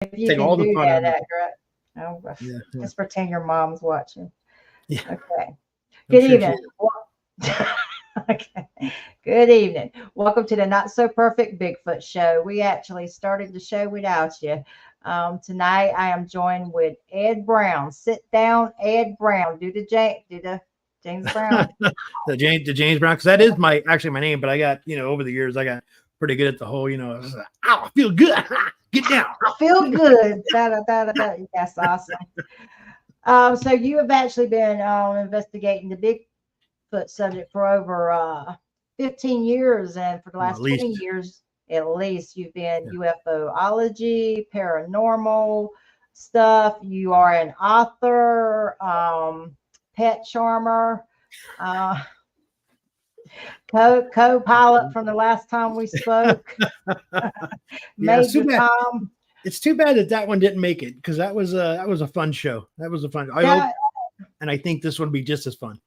If you Take can all the do fun that, out of it. accurate. Oh, Yeah, yeah. just pretend your mom's watching. Yeah. Okay. I'm Good sure she evening. is. Okay. Good evening. Welcome to the Not So Perfect Bigfoot Show. We actually started the show without you. Tonight I am joined with Ed Brown. Sit down, Ed Brown. Do the James Brown. the James Brown, because that is my name, but I got, over the years I got pretty good at the whole, ow, I feel good. Get down. I feel good. Da, da, da, da, da. That's awesome. So you have actually been investigating the Bigfoot subject for over 15 years, and for the Well, at last 20 least. years at least, you've been Yeah. UFOlogy, paranormal stuff. You are an author, pet charmer, uh, co-pilot from the last time we spoke. Yeah, it's too Major bad. Tom. It's too bad that one didn't make it, because that was a fun show. That was a fun. I hope, and I think this one will be just as fun.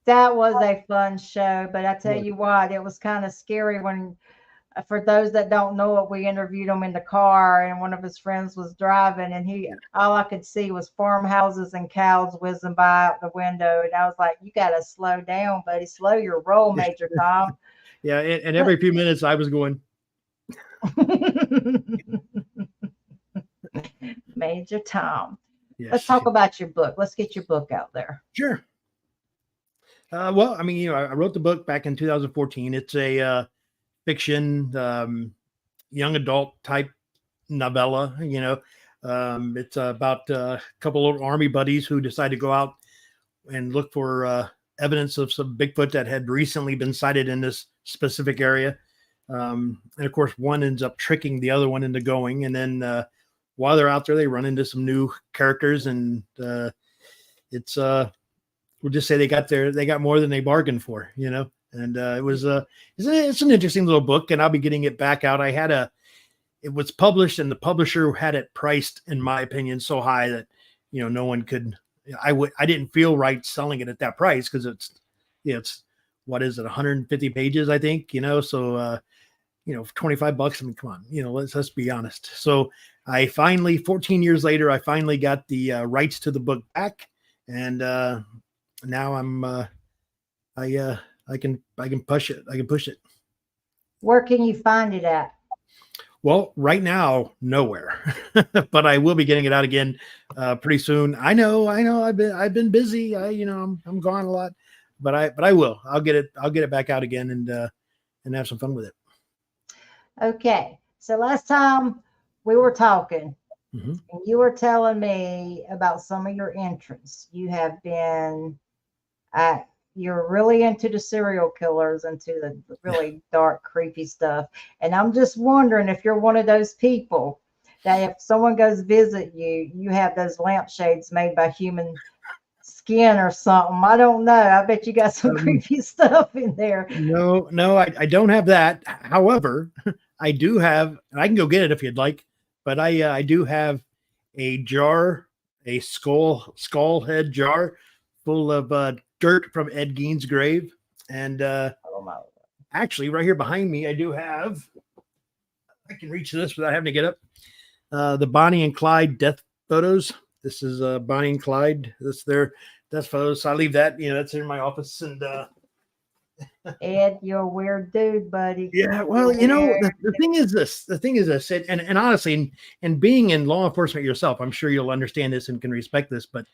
That was a fun show, but I tell Yeah. you what, it was kind of scary when, for those that don't know it, we interviewed him in the car, and one of his friends was driving, and all I could see was farmhouses and cows whizzing by out the window, and I was like, "You got to slow down, buddy. Slow your roll, Major Tom." Yeah, and every few minutes I was going. Major Tom. Yes. Let's talk about your book. Let's get your book out there. Sure. Well, I mean, I wrote the book back in 2014. It's a fiction, young adult type novella. It's about a couple of Army buddies who decide to go out and look for evidence of some Bigfoot that had recently been sighted in this specific area. And of course, one ends up tricking the other one into going. And then while they're out there, they run into some new characters, and it's we'll just say they got more than they bargained for, And it's an interesting little book, and I'll be getting it back out. It was published, and the publisher had it priced, in my opinion, so high that, no one could, I didn't feel right selling it at that price, because it's what is it, 150 pages, I think, so, $25. I mean, come on, let's be honest. So I finally, 14 years later, I finally got the rights to the book back, and now I'm I can push it. I can push it. Where can you find it at? Well, right now, nowhere, but I will be getting it out again pretty soon. I know. I've been busy. I'm gone a lot, but I will. I'll get it back out again and have some fun with it. Okay. So last time we were talking, Mm-hmm. and you were telling me about some of your interests. You have been, you're really into the serial killers, into the really dark, creepy stuff. And I'm just wondering if you're one of those people that if someone goes visit you, you have those lampshades made by human skin or something. I don't know. I bet you got some creepy stuff in there. No, I don't have that. However, I do have, and I can go get it if you'd like, but I do have a jar, a skull head jar full of dirt from Ed Gein's grave. And actually right here behind me, I do have, I can reach this without having to get up, the Bonnie and Clyde death photos. This is Bonnie and Clyde. That's their death photos. So I leave that, that's in my office. And Ed, you're a weird dude, buddy. Yeah, well, the thing is this, and honestly, and being in law enforcement yourself, I'm sure you'll understand this and can respect this. But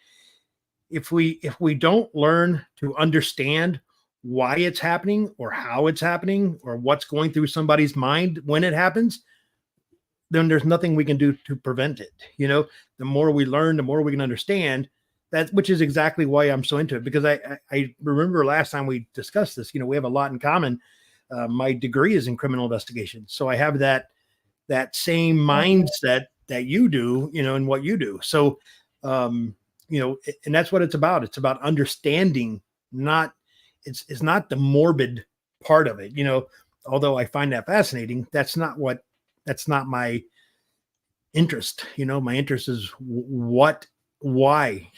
if we don't learn to understand why it's happening, or how it's happening, or what's going through somebody's mind when it happens, then there's nothing we can do to prevent it. The more we learn, the more we can understand. That, which is exactly why I'm so into it, because I remember last time we discussed this, we have a lot in common. My degree is in criminal investigation. So I have that same mindset that you do, in what you do. So, and that's what it's about. It's about understanding, it's not the morbid part of it, although I find that fascinating. That's not my interest. My interest is why,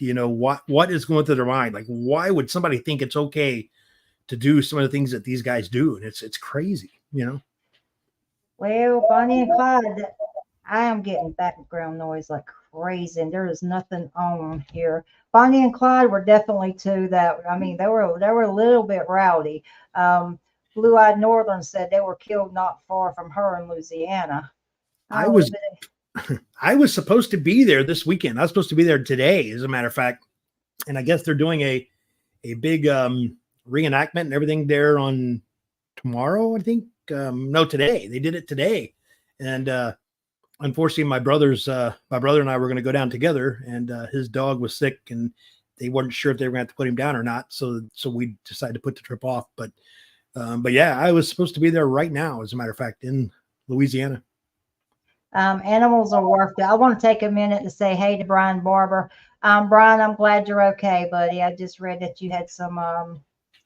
what is going through their mind? Like, why would somebody think it's okay to do some of the things that these guys do? And it's crazy, Well, Bonnie and Clyde, I am getting background noise like crazy, and there is nothing on here. Bonnie and Clyde were definitely two that, I mean, they were a little bit rowdy. Um, Blue Eyed Northern said they were killed not far from her in Louisiana. I I don't live was in it. I was supposed to be there this weekend. I was supposed to be there today, as a matter of fact. And I guess they're doing a big reenactment and everything there on tomorrow, I think. No, today. They did it today. And unfortunately, my brother and I were going to go down together, and his dog was sick, and they weren't sure if they were going to have to put him down or not. So we decided to put the trip off. But yeah, I was supposed to be there right now, as a matter of fact, in Louisiana. Animals are worth it. I want to take a minute to say hey to Brian Barber. Brian, I'm glad you're okay, buddy. I just read that you had some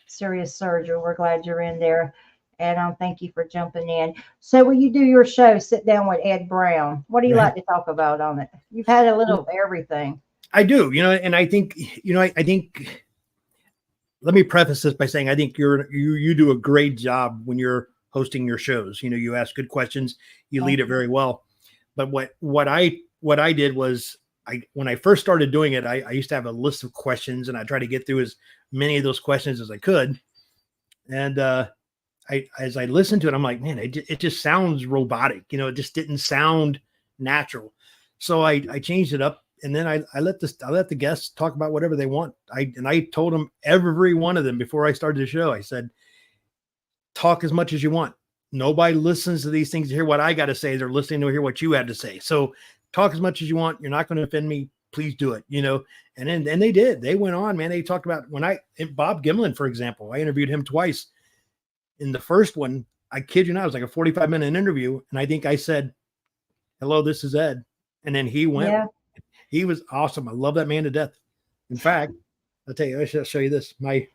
serious surgery. We're glad you're in there. And thank you for jumping in. So when you do your show, sit down with Ed Brown. What do you Right. like to talk about on it? You've had a little of everything. I do, and I think, I think, let me preface this by saying I think you do a great job when you're hosting your shows. You ask good questions, you lead Thank it you. very well. But what I did was, when I first started doing it, I used to have a list of questions, and I tried to get through as many of those questions as I could. And as I listened to it, I'm like, man, it just sounds robotic. It just didn't sound natural. So I changed it up, and then I let the guests talk about whatever they want. I told them, every one of them, before I started the show, I said, talk as much as you want. Nobody listens to these things to hear what I got to say. They're listening to hear what you had to say. So talk as much as you want. You're not going to offend me. Please do it. And they did. They went on, man. They talked about Bob Gimlin, for example. I interviewed him twice. In the first one, I kid you not, it was like a 45-minute interview. And I think I said, hello, this is Ed. And then he went. Yeah, He was awesome. I love that man to death. In fact, I'll tell you, I should show you this. My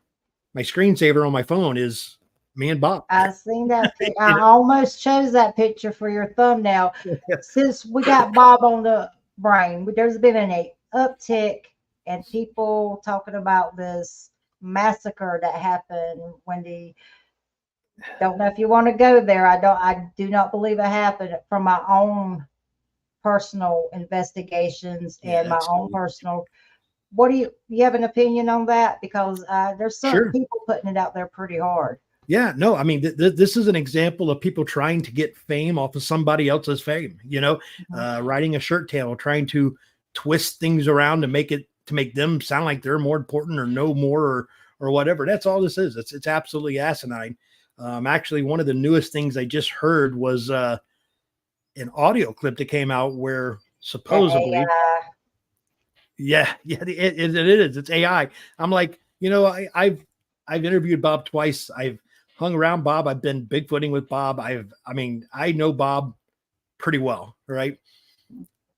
screensaver on my phone is me and Bob. I seen that. You I almost chose that picture for your thumbnail. know? Since we got Bob on the brain, there's been an uptick and people talking about this massacre that happened when the don't know if you want to go there. I do not believe it happened. From my own personal investigations Yeah, and my that's own cool. personal, what do you have an opinion on that? Because there's some Sure. people putting it out there pretty hard. Yeah, no, I mean, this is an example of people trying to get fame off of somebody else's fame, Mhm. writing a shirt tail, trying to twist things around to make them sound like they're more important or know more or whatever. That's all this is. It's absolutely asinine. Actually, one of the newest things I just heard was an audio clip that came out where The supposedly, AI. yeah, it is. It's AI. I'm like, I've interviewed Bob twice. I've hung around Bob. I've been Bigfooting with Bob. I know Bob pretty well, right?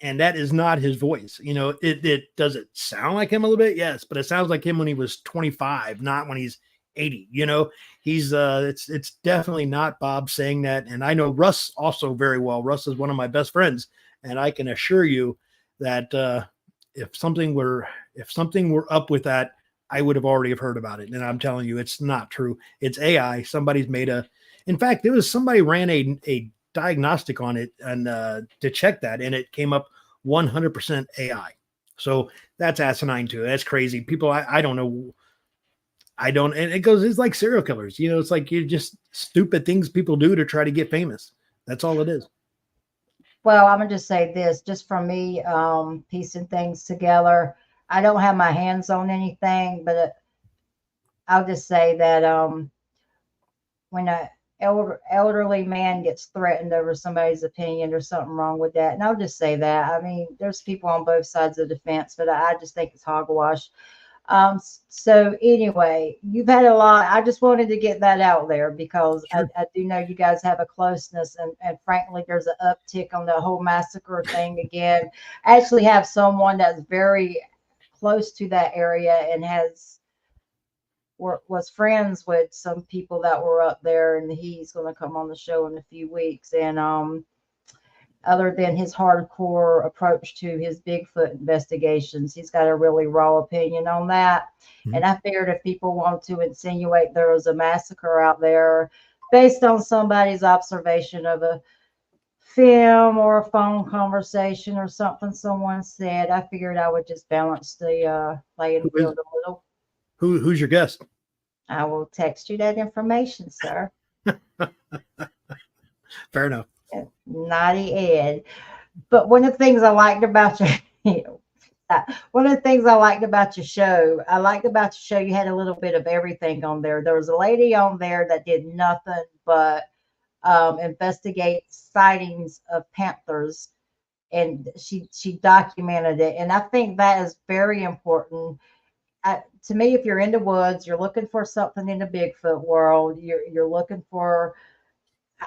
And that is not his voice. It does it sound like him a little bit? Yes, but it sounds like him when he was 25, not when he's 80. He's it's definitely not Bob saying that. And I know Russ also very well. Russ is one of my best friends, and I can assure you that if something were up with that, I would have already have heard about it. And I'm telling you, it's not true. It's AI. Somebody's made in fact, there was somebody ran a diagnostic on it and to check that, and it came up 100% AI. So that's asinine too. That's crazy. People, I don't know. And it's like serial killers. It's like you just stupid things people do to try to get famous. That's all it is. Well, I'm gonna just say this, just from me, piecing things together. I don't have my hands on anything, but I'll just say that when a elderly man gets threatened over somebody's opinion, there's something wrong with that. And I'll just say that. I mean, there's people on both sides of the fence, but I just think it's hogwash. So anyway, you've had a lot. I just wanted to get that out there because Sure. I do know you guys have a closeness, and frankly, there's an uptick on the whole massacre thing again. I actually have someone that's very close to that area and was friends with some people that were up there, and he's going to come on the show in a few weeks. And other than his hardcore approach to his Bigfoot investigations, he's got a really raw opinion on that. Mhm. And I figured if people want to insinuate there was a massacre out there based on somebody's observation of a film or a phone conversation or something someone said, I figured I would just balance the playing Who is field a little. who's your guest? I will text you that information, sir. Fair enough. Naughty Ed. But one of the things I liked about your one of the things I liked about your show, you had a little bit of everything on there. There was a lady on there that did nothing but investigate sightings of panthers, and she documented it. And I think that is very important. To me, if you're in the woods, you're looking for something in the Bigfoot world. You're looking for.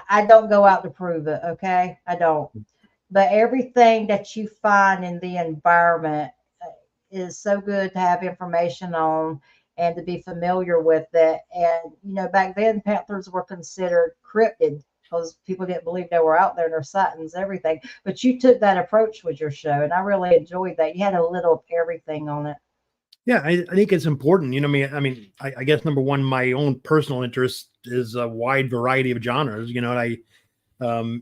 I don't go out to prove it. Okay, I don't. But everything that you find in the environment is so good to have information on and to be familiar with it. And back then panthers were considered cryptid because people didn't believe they were out there and their sightings, everything. But you took that approach with your show, and I really enjoyed that. You had a little of everything on it. Yeah, I think it's important. I guess number one, my own personal interest is a wide variety of genres.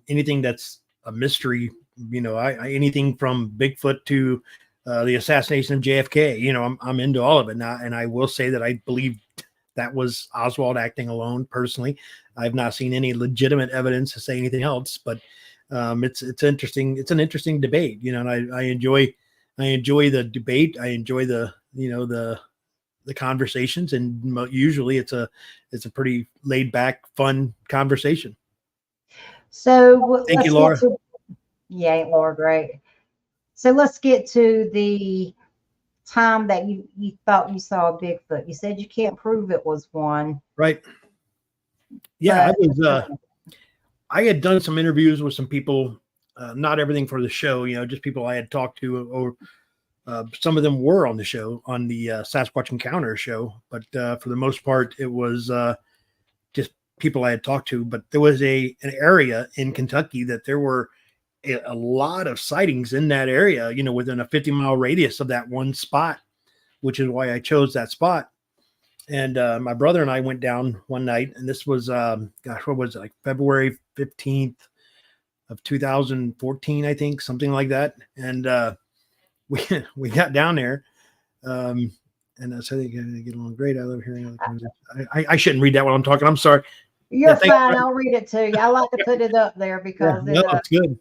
Anything that's a mystery. Anything from Bigfoot to the assassination of JFK. I'm into all of it now, and I will say that I believe that was Oswald acting alone. Personally, I've not seen any legitimate evidence to say anything else. But it's interesting. It's an interesting debate. And I enjoy the debate. I enjoy the conversations, and usually it's a pretty laid back, fun conversation. So Thank you, Laura. Yeah, ain't Laura great? So let's get to the time that you thought you saw a Bigfoot. You said you can't prove it was one. Right. Yeah, I had done some interviews with some people, not everything for the show, just people I had talked to, or some of them were on the show, on the Sasquatch Encounter show. But for the most part, it was just people I had talked to. But there was an area in Kentucky that there were a lot of sightings in that area, within a 50-mile radius of that one spot, which is why I chose that spot. And my brother and I went down one night, and this was, what was it, like February 15th of 2014, I think, something like that. And we got down there, and I said, "They get along great. I love hearing other conversations." I shouldn't read that while I'm talking. I'm sorry. You're fine. I'll read it to you. I like to put it up there because it's good.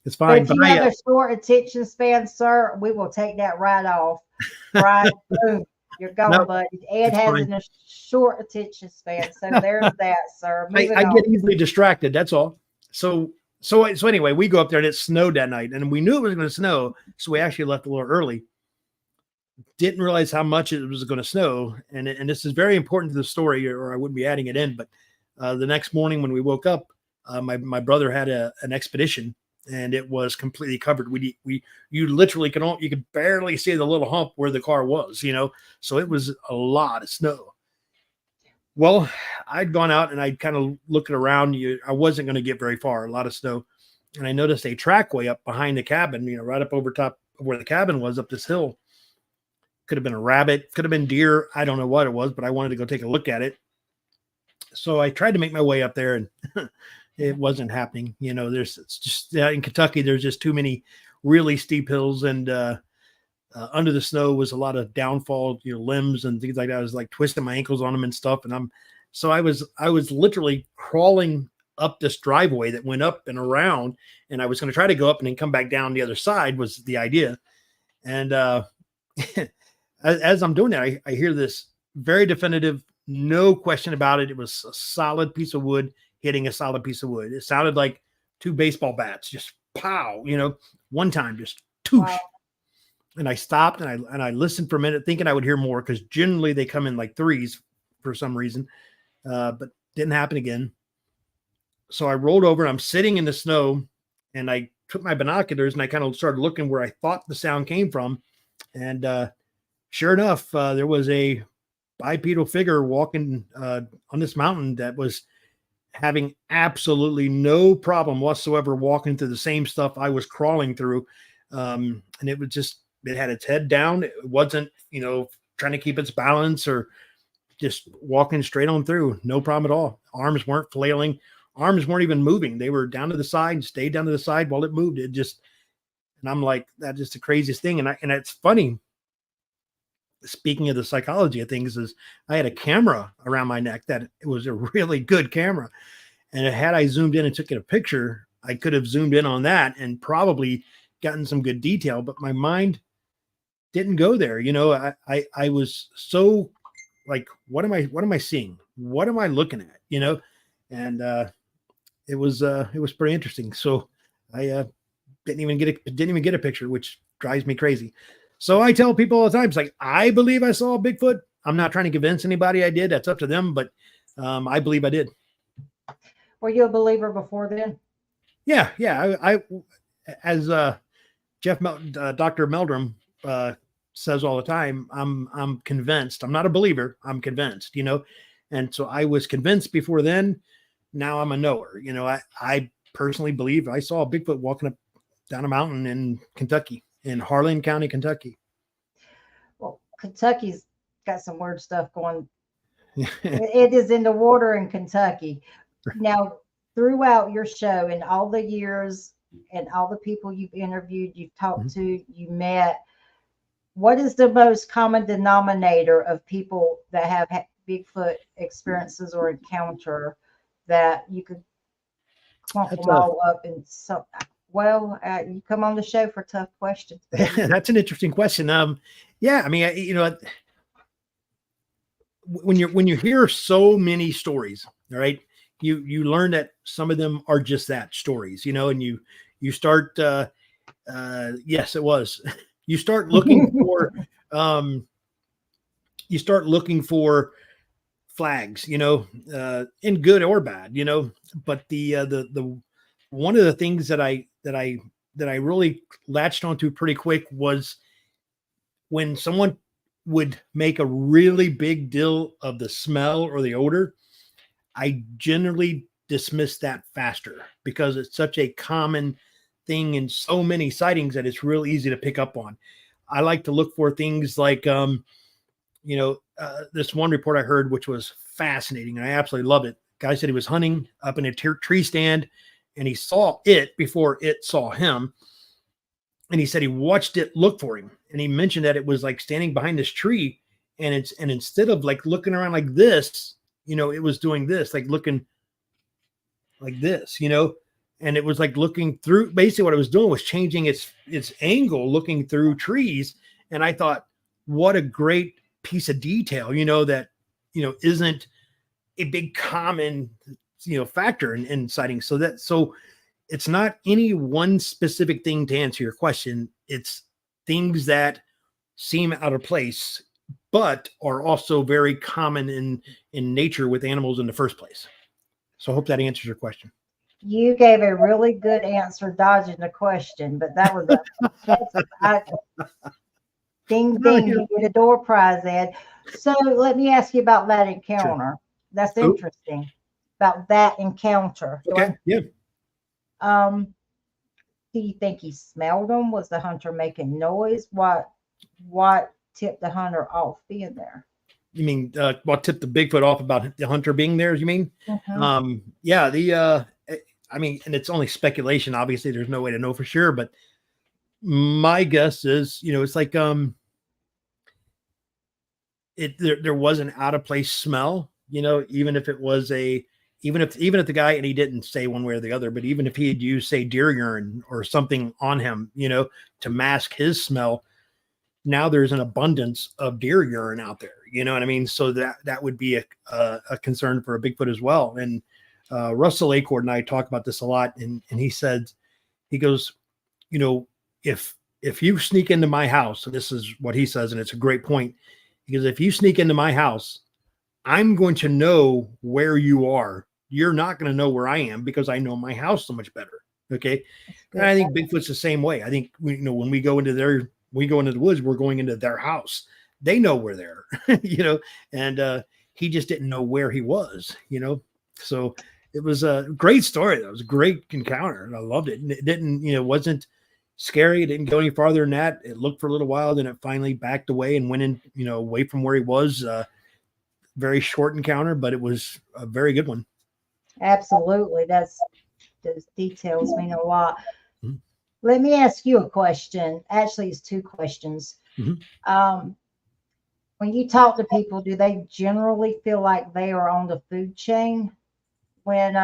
It's fine. But if you have a short attention span, sir, we will take that right off. Right? Boom. You're gone, buddy. Ed has a short attention span. So there's that, sir. I get easily distracted. That's all. So anyway, we go up there, and it snowed that night, and we knew it was going to snow. So we actually left a little early. Didn't realize how much it was going to snow. And this is very important to the story, or I wouldn't be adding it in. But the next morning when we woke up, my brother had an expedition, and it was completely covered. You literally you could barely see the little hump where the car was, so it was a lot of snow. Well, I'd gone out and I'd kind of looking around. I wasn't going to get very far, a lot of snow. And I noticed a trackway up behind the cabin, right up over top of where the cabin was, up this hill. Could have been a rabbit, could have been deer. I don't know what it was, but I wanted to go take a look at it. So I tried to make my way up there, and it wasn't happening. It's just in Kentucky, there's just too many really steep hills, and under the snow was a lot of downfall, limbs and things like that. I was like twisting my ankles on them and stuff. And I was literally crawling up this driveway that went up and around, and I was going to try to go up and then come back down the other side was the idea. And as I'm doing that, I hear this very definitive, no question about it. It was a solid piece of wood hitting a solid piece of wood. It sounded like two baseball bats, just pow, one time, just toosh. Wow. And I stopped and I listened for a minute, thinking I would hear more, because generally they come in like threes for some reason, but didn't happen again. So I rolled over, and I'm sitting in the snow, and I took my binoculars and I kind of started looking where I thought the sound came from. And sure enough, there was a bipedal figure walking on this mountain that was having absolutely no problem whatsoever walking through the same stuff I was crawling through. And it had its head down. It wasn't, trying to keep its balance or just walking straight on through. No problem at all. Arms weren't flailing arms weren't even moving. They were down to the side and stayed down to the side while it moved. It just, and I'm like, that's just the craziest thing. And it's funny. Speaking of the psychology of things, is I had a camera around my neck that it was a really good camera. And had I zoomed in and took a picture, I could have zoomed in on that and probably gotten some good detail, but my mind didn't go there. You know, I was so like, what am I seeing? What am I looking at? You know? And it was pretty interesting. So I didn't even get a picture, which drives me crazy. So I tell people all the time, it's like, I believe I saw a Bigfoot. I'm not trying to convince anybody I did. That's up to them, but I believe I did. Were you a believer before then? Yeah. I as Dr. Meldrum says all the time, I'm convinced. I'm not a believer. I'm convinced, you know? And so I was convinced before then. Now I'm a knower. You know, I personally believe I saw a Bigfoot walking up down a mountain in Kentucky, in Harlan County, Kentucky. Well, Kentucky's got some weird stuff going. It is in the water in Kentucky. Now, throughout your show and all the years and all the people you've interviewed, you've talked to, you met, what is the most common denominator of people that have Bigfoot experiences or encounter that you could clump them all up in some? Well, you come on the show for tough questions. That's an interesting question. Yeah, I mean, you know, when you hear so many stories, all right, you learn that some of them are just that, stories, you know, and you start yes, it was. You start looking for flags, you know, in good or bad, you know. But the one of the things that I really latched onto pretty quick was when someone would make a really big deal of the smell or the odor. I generally dismiss that faster because it's such a common thing in so many sightings that it's real easy to pick up on. I like to look for things like, you know, this one report I heard, which was fascinating, and I absolutely love it. Guy said he was hunting up in a tree stand, and he saw it before it saw him. And he said he watched it look for him, and he mentioned that it was like standing behind this tree, and instead of like looking around like this, you know, it was doing this, like looking like this, you know, and it was like looking through. Basically, what it was doing was changing its angle, looking through trees. And I thought, what a great piece of detail, you know, that, you know, isn't a big common, you know, factor in sightings. So it's not any one specific thing to answer your question. It's things that seem out of place, but are also very common in nature with animals in the first place. So I hope that answers your question. You gave a really good answer dodging the question, but that was ding, ding, you get a door prize, Ed. So let me ask you about that encounter. Sure. That's interesting about that encounter. Okay. Yeah. Do you think he smelled them? Was the hunter making noise? What tipped the hunter off being there? You mean what tipped the Bigfoot off about the hunter being there? You mean? Mm-hmm. Yeah. I mean, and it's only speculation. Obviously, there's no way to know for sure. But my guess is, you know, it's like there was an out of place smell. You know, even if the guy, and he didn't say one way or the other, but even if he had used, say, deer urine or something on him, you know, to mask his smell, now there's an abundance of deer urine out there. You know what I mean? So that would be a concern for a Bigfoot as well. And Russell Acord and I talk about this a lot. And he goes, you know, if you sneak into my house, and this is what he says, and it's a great point. He goes, if you sneak into my house, I'm going to know where you are. You're not going to know where I am because I know my house so much better. Okay. And I think Bigfoot's the same way. I think when we go into the woods, we're going into their house. They know we're there, you know, and he just didn't know where he was, you know. So it was a great story. That was a great encounter, and I loved it. And it didn't, you know, wasn't scary. It didn't go any farther than that. It looked for a little while, then it finally backed away and went in, you know, away from where he was. Very short encounter, but it was a very good one. Absolutely. Those details mean a lot. Mhm. Let me ask you a question. Actually, it's two questions. Mhm. Um, when you talk to people, do they generally feel like they are on the food chain when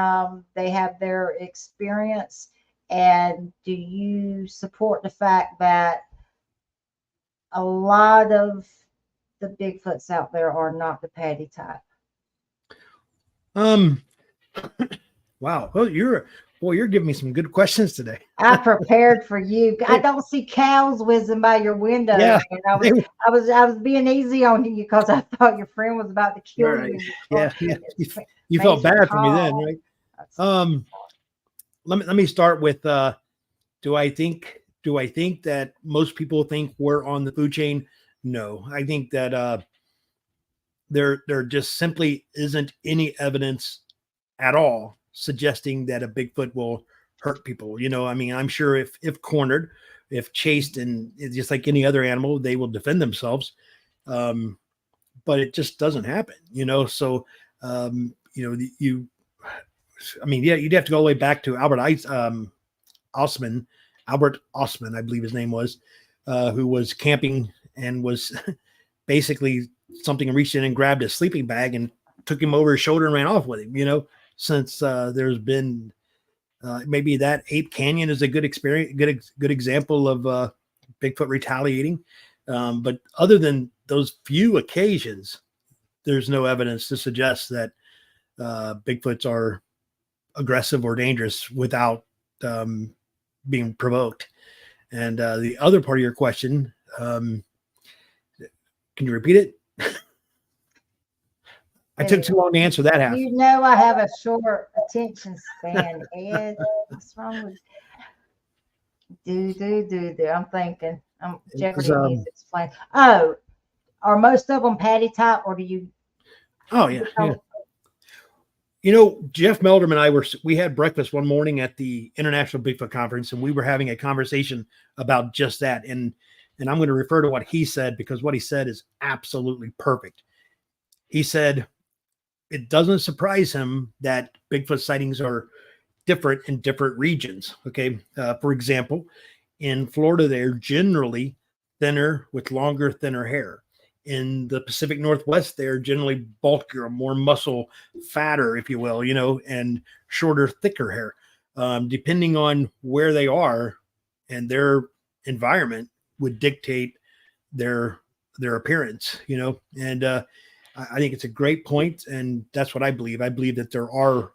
they have their experience? And do you support the fact that a lot of the Bigfoots out there are not the patty type? Um, wow. Well, you're giving me some good questions today. I prepared for you. I don't see cows whizzing by your window, Yeah. man. I was being easy on you because I thought your friend was about to All kill right. you. Yeah. Yeah. You felt Major bad for me then, Tom. right? Um, let me start with do I think that most people think we're on the food chain? No. I think that there just simply isn't any evidence at all suggesting that a Bigfoot will hurt people. I mean, I'm sure if cornered, if chased, and just like any other animal, they will defend themselves. Um, but it just doesn't happen. So you I mean, yeah, you'd have to go all the way back to Osman, Albert Osman, I believe his name was, who was camping and was basically something reached in and grabbed his sleeping bag and took him over his shoulder and ran off with him. Since there's been maybe that Ape Canyon is a good experience, good example of Bigfoot retaliating. But other than those few occasions, there's no evidence to suggest that Bigfoots are aggressive or dangerous without um, being provoked. And the other part of your question, can you repeat it? I took too long to answer that half. You know I have a short attention span, Ed. What's wrong with do? I'm thinking. Jeopardy music's playing. Oh, are most of them patty type, or do you? Oh yeah. Jeff Melderman and we had breakfast one morning at the International Bigfoot Conference, and we were having a conversation about just that. And I'm going to refer to what he said because what he said is absolutely perfect. He said it doesn't surprise him that Bigfoot sightings are different in different regions. Okay. For example, in Florida, they're generally thinner with longer, thinner hair. In the Pacific Northwest, they're generally bulkier, more muscle, fatter, if you will, and shorter, thicker hair. Depending on where they are and their environment would dictate their appearance. And I think it's a great point, and that's what I believe. I believe that there are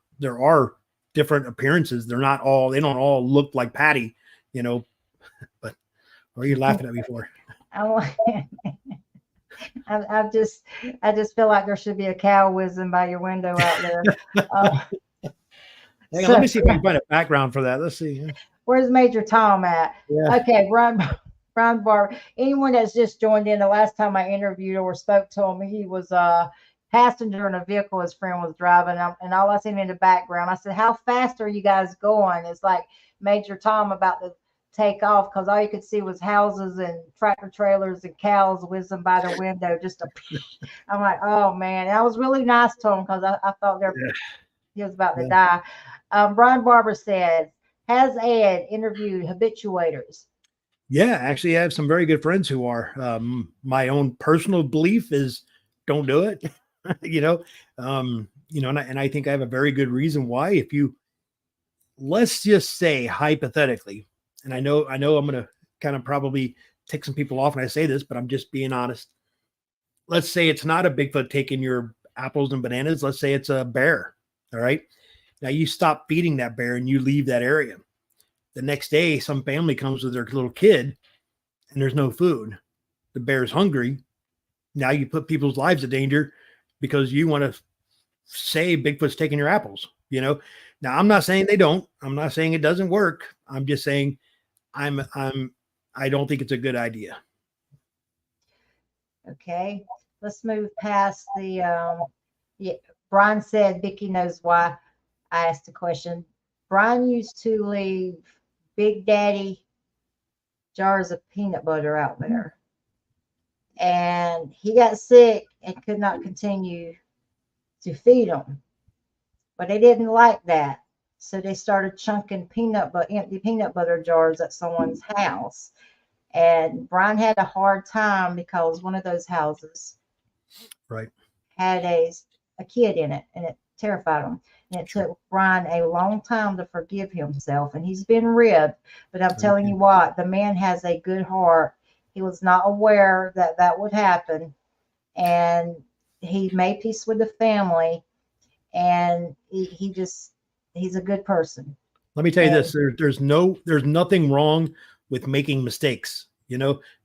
different appearances. They don't all look like Patty, but what are you laughing at me for? I just feel like there should be a cow whizzing by your window out there. Hang on, let me see if I can find a background for that. Let's see. Where's Major Tom at? Yeah. Okay, Ron Barber. Anyone that's just joined in, the last time I interviewed or spoke to him, he was a passenger in a vehicle his friend was driving, and all I seen in the background, I said, "How fast are you guys going?" It's like Major Tom about to take off because all you could see was houses and tractor trailers and cows whizzing by the window. I'm like, oh man. And I was really nice to him because I thought he was about to die. Ron Barber says, has Ed interviewed habituators? Yeah, actually, I have some very good friends who are. My own personal belief is don't do it. And I think I have a very good reason why. Let's just say hypothetically, and I know I'm going to kind of probably tick some people off when I say this, but I'm just being honest. Let's say it's not a Bigfoot taking your apples and bananas. Let's say it's a bear. All right. Now you stop feeding that bear and you leave that area. The next day, some family comes with their little kid and there's no food. The bear's hungry. Now you put people's lives in danger because you want to say Bigfoot's taking your apples. Now I'm not saying they don't. I'm not saying it doesn't work. I'm just saying I don't think it's a good idea. Okay, let's move past the. Yeah, Brian said Vicky knows why I asked the question. Brian used to leave Big Daddy jars of peanut butter out there, and he got sick and could not continue to feed them. but they didn't like that. So they started chunking empty peanut butter jars at someone's house. And Brian had a hard time because one of those houses Right. had a kid in it, and it terrified him. And it took Brian a long time to forgive himself, and he's been ribbed. But I'm telling you what, the man has a good heart. He was not aware that that would happen, and he made peace with the family, and he's a good person. Let me tell you this: there's nothing wrong with making mistakes.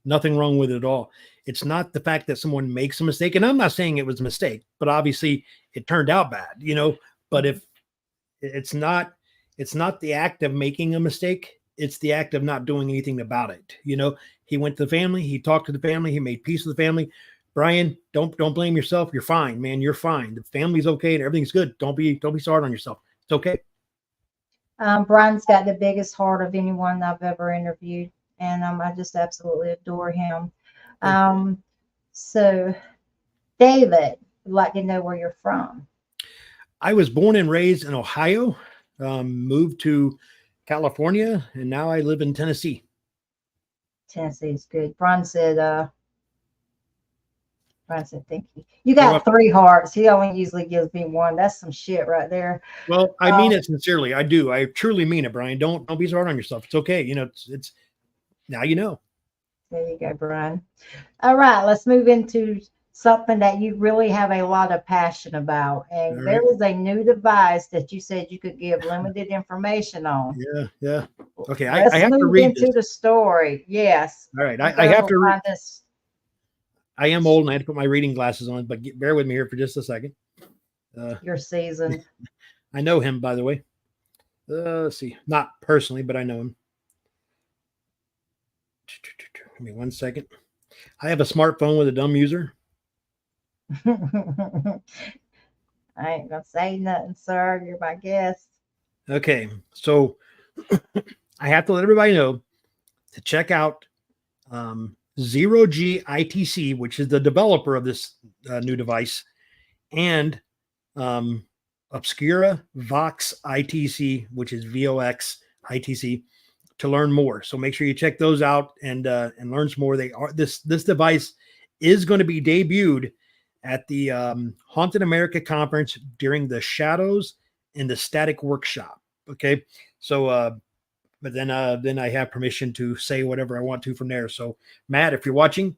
Nothing wrong with it at all. It's not the fact that someone makes a mistake, and I'm not saying it was a mistake, but obviously it turned out bad. But if it's not the act of making a mistake, it's the act of not doing anything about it. He went to the family, he talked to the family, he made peace with the family. Brian, don't blame yourself. You're fine, man. You're fine. The family's okay and everything's good. Don't be so hard on yourself. It's okay. Brian's got the biggest heart of anyone I've ever interviewed, and I just absolutely adore him. So, David, would like to know where you're from. I was born and raised in Ohio, moved to California, and now I live in Tennessee. Tennessee's good. Brian said, thank you. You got 3 hearts. He only usually gives me 1. That's some shit right there. Well, I mean it sincerely. I do. I truly mean it, Brian. Don't be so hard on yourself. It's okay. It's now you know. There you go, Brian. All right, let's move into something that you really have a lot of passion about. And there was a new device that you said you could give limited information on. Yeah. Okay, I have to read into the story. Yes. All right, I have to read this. I am old and I had to put my reading glasses on, but bear with me here for just a second. You're seasoned. I know him, by the way. Let's see. Not personally, but I know him. Give me 1 second. I have a smartphone with a dumb user. I ain't gonna say nothing, sir. You're my guest. Okay, so I have to let everybody know to check out Zero G ITC, which is the developer of this new device, and Obscura Vox ITC, which is VOX ITC, to learn more. So make sure you check those out and learn some more. This device is going to be debuted at the Haunted America conference during the Shadows and the Static workshop. Okay, so but then I have permission to say whatever I want to from there. So Matt, if you're watching,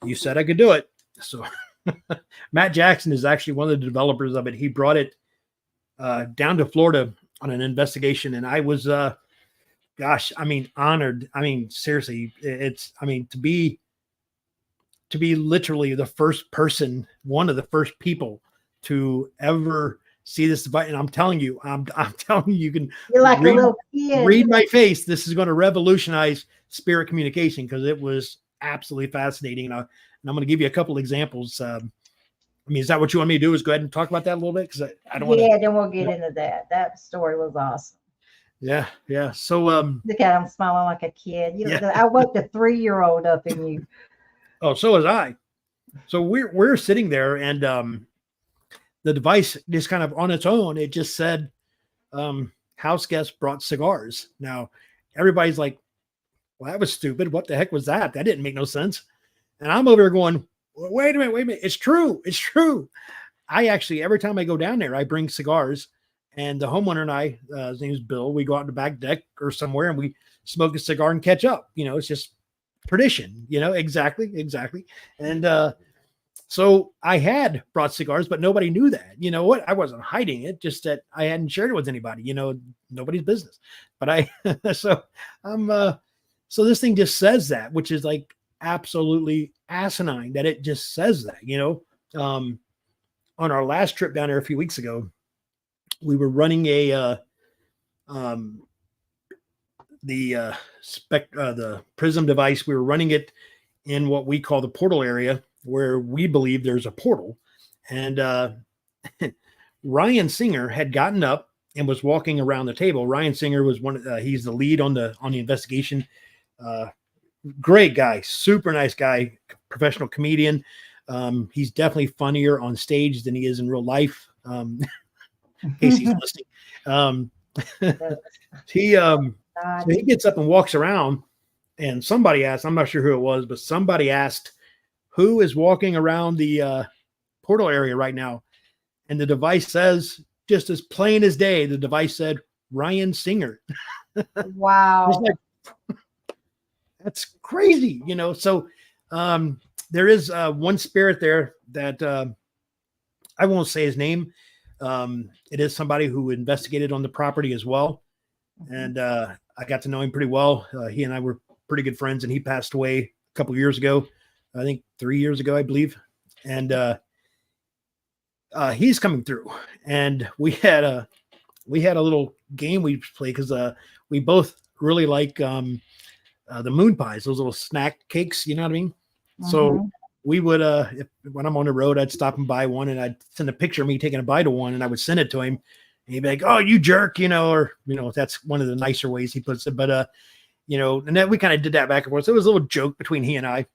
you said I could do it. So Matt Jackson is actually one of the developers of it. He brought it down to Florida on an investigation, and I was honored. Seriously, to be literally the first person, one of the first people to ever see this device. And I'm telling you, you can You're like a little kid. Read my face. This is going to revolutionize spirit communication because it was absolutely fascinating. And I'm going to give you a couple examples. Is that what you want me to do? Is go ahead and talk about that a little bit? Because I don't want to. Yeah, then we'll get into that. That story was awesome. Yeah. So look at him smiling like a kid. I woke the 3-year-old up in you. Oh, so was I. So we're sitting there, and the device just kind of on its own, it just said house guests brought cigars. Now everybody's like, well, that was stupid. What the heck was that? That didn't make no sense. And I'm over there going, wait a minute. It's true. I actually, every time I go down there, I bring cigars, and the homeowner and I, his name is Bill, we go out on the back deck or somewhere and we smoke a cigar and catch up. It's just tradition, exactly. And so I had brought cigars, but nobody knew that. You know what? I wasn't hiding it, just that I hadn't shared it with anybody. Nobody's business. But so this thing just says that, which is like absolutely asinine that it just says that. On our last trip down there a few weeks ago, we were running the Prism device. We were running it in what we call the portal area, where we believe there's a portal. And Ryan Singer had gotten up and was walking around the table. Ryan Singer was he's the lead on the investigation. Great guy, super nice guy, professional comedian. He's definitely funnier on stage than he is in real life. in case he's listening. He so he gets up and walks around, and somebody asked, I'm not sure who it was, but somebody asked, who is walking around the portal area right now? And the device says, just as plain as day, the device said, Ryan Singer. Wow. Like, that's crazy, So there is one spirit there that I won't say his name. It is somebody who investigated on the property as well. And I got to know him pretty well. He and I were pretty good friends, and he passed away a couple of years ago. I think 3 years ago, I believe. And he's coming through. And we had a little game we play because we both really like the moon pies, those little snack cakes. You know what I mean? So we would, when I'm on the road, I'd stop and buy one, and I'd send a picture of me taking a bite of one, and I would send it to him. And he'd be like, "Oh, you jerk," or that's one of the nicer ways he puts it. But and then we kind of did that back and forth. So it was a little joke between he and I,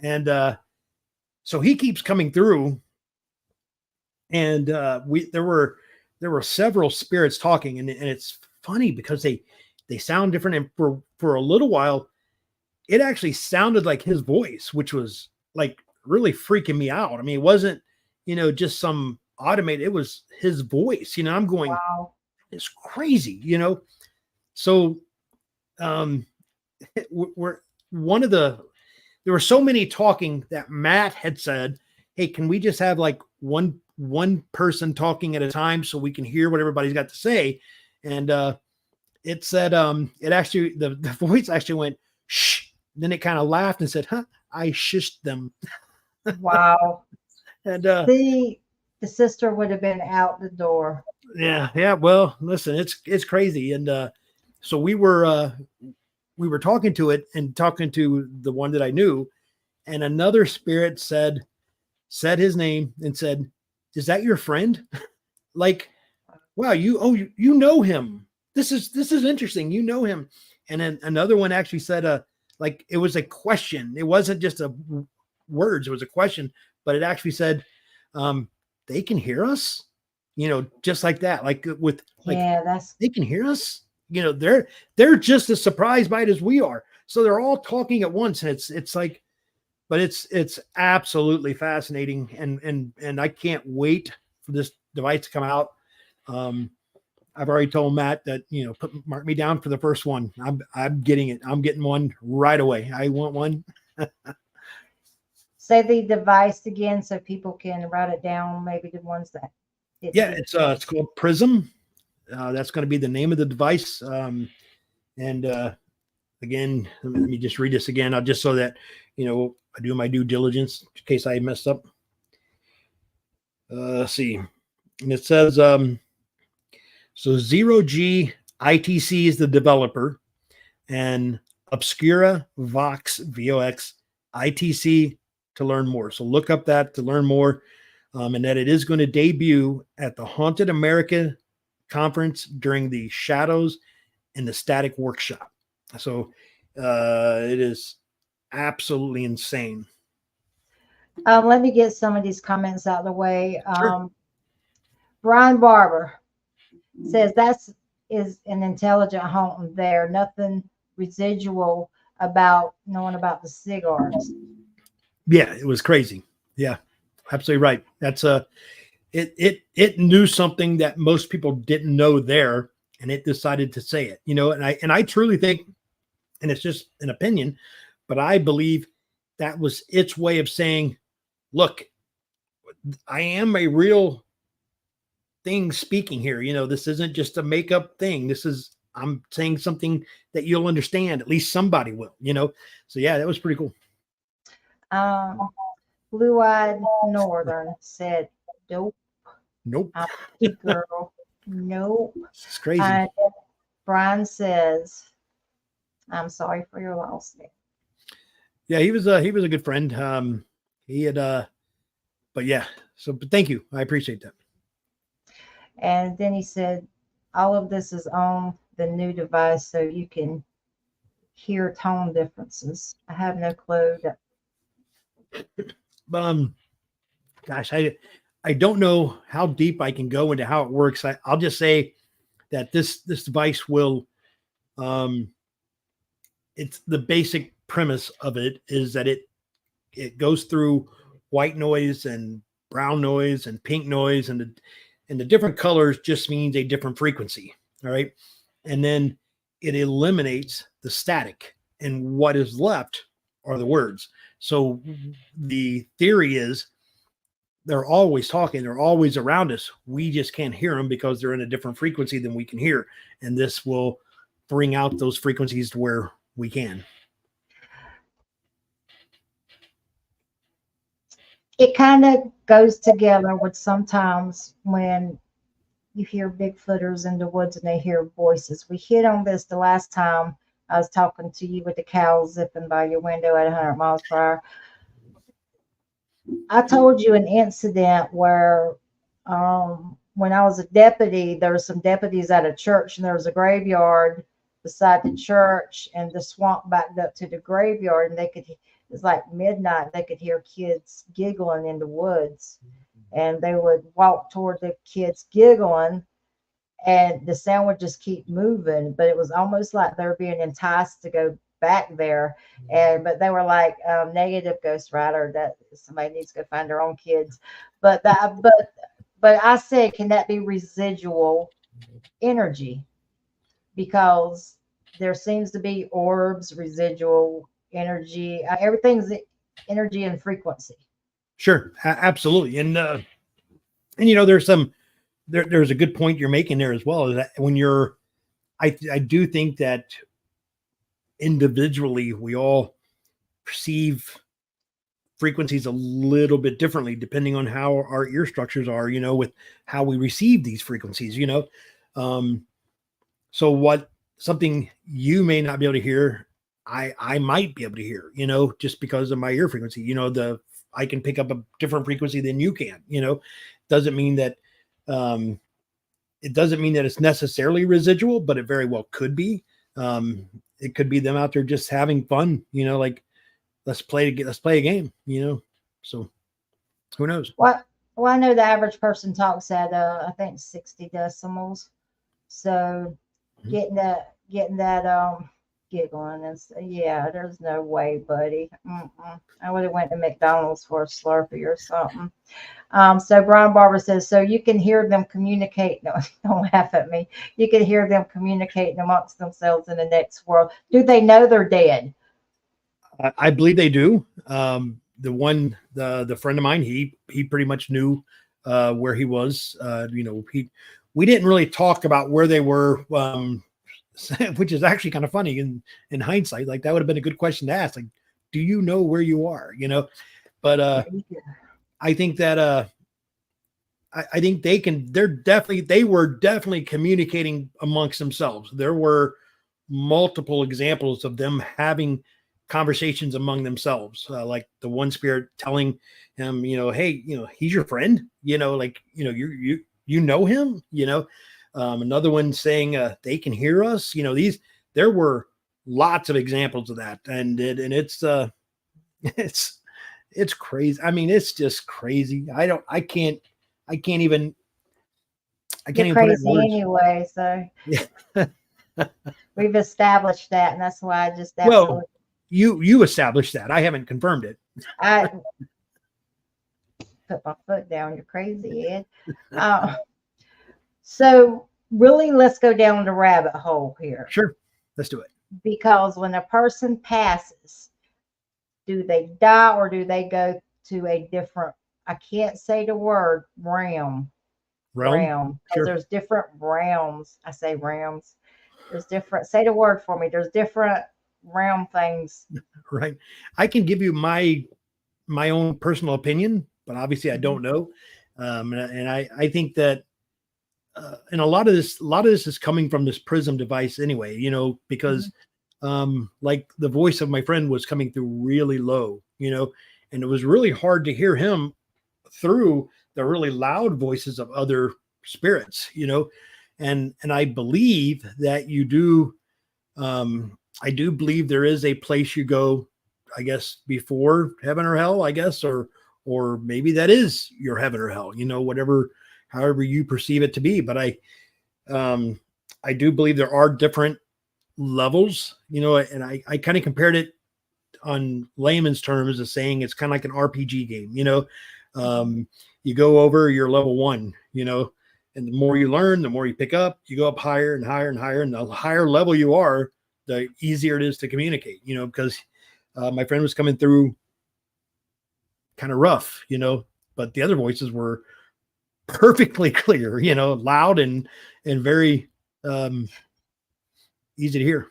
and so he keeps coming through, and there were several spirits talking, and it's funny because they sound different, and for a little while, it actually sounded like his voice, which was like really freaking me out. I mean, it wasn't just some automated, it was his voice. I'm going, wow, it's crazy. So we're there were so many talking that Matt had said, hey, can we just have like one person talking at a time so we can hear what everybody's got to say? And it said it actually, the voice actually went shh, then it kind of laughed and said, huh, I shushed them. Wow. And the sister would have been out the door. Yeah. Well, listen, it's crazy. And so we were talking to it and talking to the one that I knew, and another spirit said his name and said, is that your friend? Like, wow, you know him. This is interesting. You know him. And then another one actually said, like, it was a question. It wasn't just words. It was a question, but it actually said, they can hear us, just like that. Like with, like, they can hear us. They're just as surprised by it as we are. So they're all talking at once, and it's like, but it's absolutely fascinating, and I can't wait for this device to come out. I've already told Matt that, mark me down for the first one. I'm getting it. I'm getting one right away. I want one. Say the device again so people can write it down. Maybe the ones that. It's called Prism. That's going to be the name of the device. And again, let me just read this again. I'll just so that, I do my due diligence in case I messed up. Let's see. And it says, so 0G ITC is the developer, and Obscura Vox VOX ITC to learn more. So look up that to learn more, and that it is going to debut at the Haunted America conference during the Shadows and the Static workshop. So it is absolutely insane. Let me get some of these comments out of the way. Sure. Brian Barber says is an intelligent haunting there. Nothing residual about knowing about the cigars. Yeah, it was crazy. Yeah, absolutely right. That's it knew something that most people didn't know there, and it decided to say it. And I truly think, and it's just an opinion, but I believe that was its way of saying, look, I am a real thing speaking here. This isn't just a makeup thing. I'm saying something that you'll understand. At least somebody will, So yeah, that was pretty cool. Blue-eyed Northern said, nope. Girl, nope. It's crazy. Brian says, I'm sorry for your loss. Yeah, he was a good friend. He had but yeah, but thank you. I appreciate that. And then he said, all of this is on the new device, so you can hear tone differences. I have no clue. Gosh, I don't know how deep I can go into how it works. I'll just say that this device will, it's the basic premise of it is that it goes through white noise and brown noise and pink noise, and the different colors just means a different frequency. All right. And then it eliminates the static, and what is left are the words. So the theory is they're always talking, they're always around us. We just can't hear them because they're in a different frequency than we can hear. And this will bring out those frequencies to where we can. It kind of goes together with sometimes when you hear Bigfooters in the woods and they hear voices. We hit on this the last time I was talking to you with the cows zipping by your window at 100 miles per hour. I told you an incident where when I was a deputy, there were some deputies at a church, and there was a graveyard beside the church, and the swamp backed up to the graveyard, and it was like midnight, they could hear kids giggling in the woods, and they would walk toward the kids giggling, and the sound would just keep moving, but it was almost like they were being enticed to go back there. But they were like, negative, Ghost Rider, that somebody needs to go find their own kids. But I said, can that be residual energy? Because there seems to be orbs, residual energy, everything's energy and frequency. Sure, absolutely. And there's a good point you're making there as well, is that when I do think that individually we all perceive frequencies a little bit differently depending on how our ear structures are, with how we receive these frequencies, so what something you may not be able to hear, I might be able to hear, just because of my ear frequency. I can pick up a different frequency than you can. Doesn't mean that it doesn't mean that it's necessarily residual, but it very well could be. It could be them out there just having fun, like let's play a game, so who knows? Well, I know the average person talks at I think 60 decimals. So getting that giggling, and yeah, there's no way, buddy. I would have went to McDonald's for a Slurpee or something. So Brian Barber says, so you can hear them communicate. No, don't laugh at me. You can hear them communicating amongst themselves in the next world. Do they know they're dead? I believe they do. The friend of mine, he pretty much knew where he was. We didn't really talk about where they were, which is actually kind of funny in hindsight. Like that would have been a good question to ask. Like, do you know where you are? But I think that I think they were definitely communicating amongst themselves. There were multiple examples of them having conversations among themselves, like the one spirit telling him, hey, he's your friend, you know him, another one saying they can hear us, there were lots of examples of that, and it's crazy. I mean, it's just crazy. I can't even put it in Crazy words. anyway, so Yeah. we've established that, and that's why I just Well, you established that. I haven't confirmed it. I put my foot down. You're crazy, Ed. So really, let's go down the rabbit hole here. Sure, let's do it. Because when a person passes, do they die or do they go to a different, I can't say the word realm. Because sure. there's different realms. I say realms. There's different, say the word for me. There's different realm things. Right. I can give you my own personal opinion, but obviously I don't know. And I think that, and a lot of this is coming from this Prism device anyway, because like the voice of my friend was coming through really low, and it was really hard to hear him through the really loud voices of other spirits, and I believe that you do. I do believe there is a place you go, I guess, before heaven or hell, I guess, or or maybe that is your heaven or hell, whatever, however you perceive it to be. But I do believe there are different levels, and I kind of compared it on layman's terms as saying it's kind of like an RPG game, you go over your level 1, and the more you learn, the more you pick up, you go up higher and higher and higher. And the higher level you are, the easier it is to communicate, because my friend was coming through kind of rough, but the other voices were perfectly clear, loud and very easy to hear.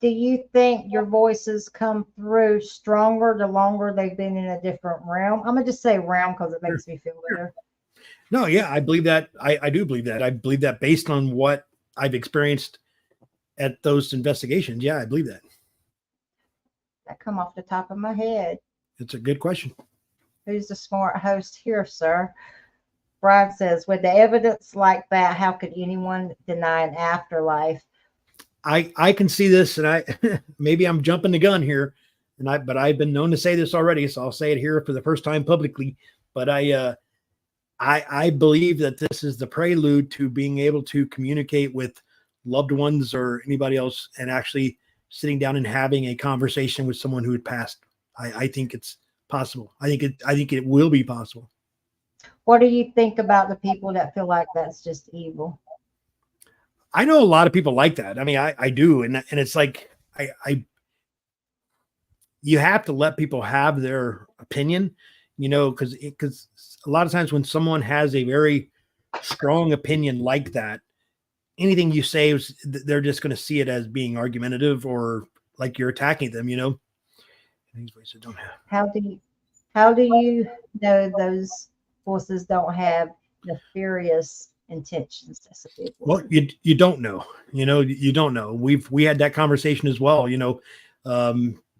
Do you think your voices come through stronger the longer they've been in a different realm? I'm gonna just say realm because it makes me feel better. No, yeah, I believe that. I do believe that. I believe that based on what I've experienced at those investigations. Yeah, I believe that. That come off the top of my head. It's a good question. Who's the smart host here, sir? Brian says, with the evidence like that, how could anyone deny an afterlife? I can see this, and I maybe I'm jumping the gun here, but I've been known to say this already, so I'll say it here for the first time publicly. But I believe that this is the prelude to being able to communicate with loved ones or anybody else, and actually sitting down and having a conversation with someone who had passed. I think it's possible. I think it will be possible. What do you think about the people that feel like that's just evil? I know a lot of people like that. I mean, I do. And it's like, you have to let people have their opinion, because a lot of times when someone has a very strong opinion like that, anything you say, they're just going to see it as being argumentative or like you're attacking them, How do you know those forces don't have nefarious intentions? That's a big Well, one. you don't know, you don't know. We had that conversation as well.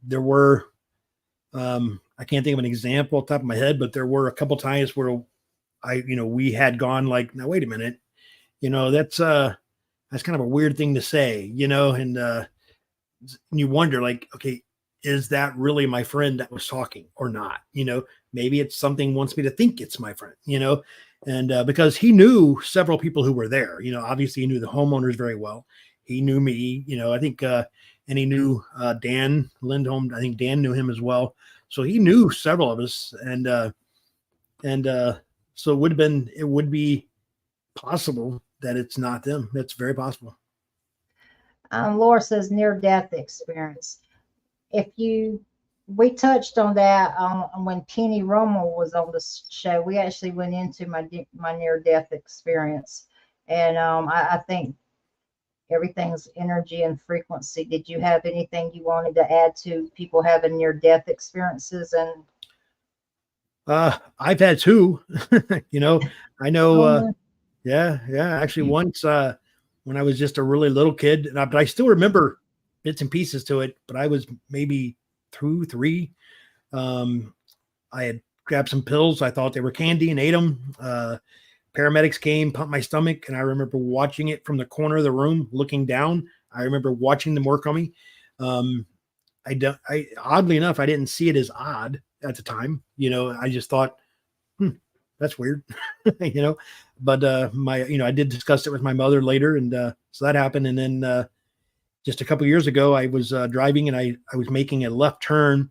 There were, I can't think of an example off the top of my head, but there were a couple times where we had gone like, now, wait a minute, that's kind of a weird thing to say, and you wonder like, okay, is that really my friend that was talking or not? Maybe it's something wants me to think it's my friend, and because he knew several people who were there, obviously he knew the homeowners very well. He knew me, I think, and he knew Dan Lindholm. I think Dan knew him as well. So he knew several of us. And so it would be possible that it's not them. That's very possible. Laura says near-death experience. We touched on that when Penny Rommel was on the show. We actually went into my near-death experience, and I think everything's energy and frequency. Did you have anything you wanted to add to people having near-death experiences? And I've had two. I know. Yeah. Actually, once when I was just a really little kid, but I still remember bits and pieces to it. But I was maybe 2, 3. I had grabbed some pills. I thought they were candy and ate them. Paramedics came, pumped my stomach, and I remember watching it from the corner of the room, looking down. I remember watching them work on me. Oddly enough, I didn't see it as odd at the time. I just thought, that's weird, but I did discuss it with my mother later. And so that happened. And then just a couple of years ago, I was driving and I was making a left turn,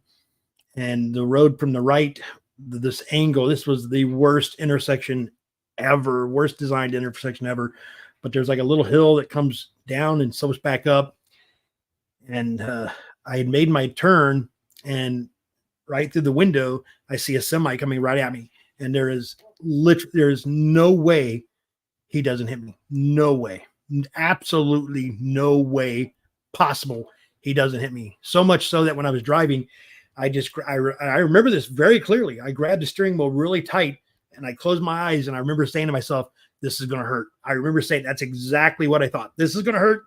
and the road from the right, this angle, this was the worst intersection ever, worst designed intersection ever. But there's like a little hill that comes down and slopes back up. And I had made my turn, and right through the window, I see a semi coming right at me. And there is no way he doesn't hit me. No way. Absolutely no way possible he doesn't hit me. So much so that when I was driving, I remember this very clearly. I grabbed the steering wheel really tight and I closed my eyes, and I remember saying to myself, this is going to hurt. I remember saying, that's exactly what I thought. This is going to hurt,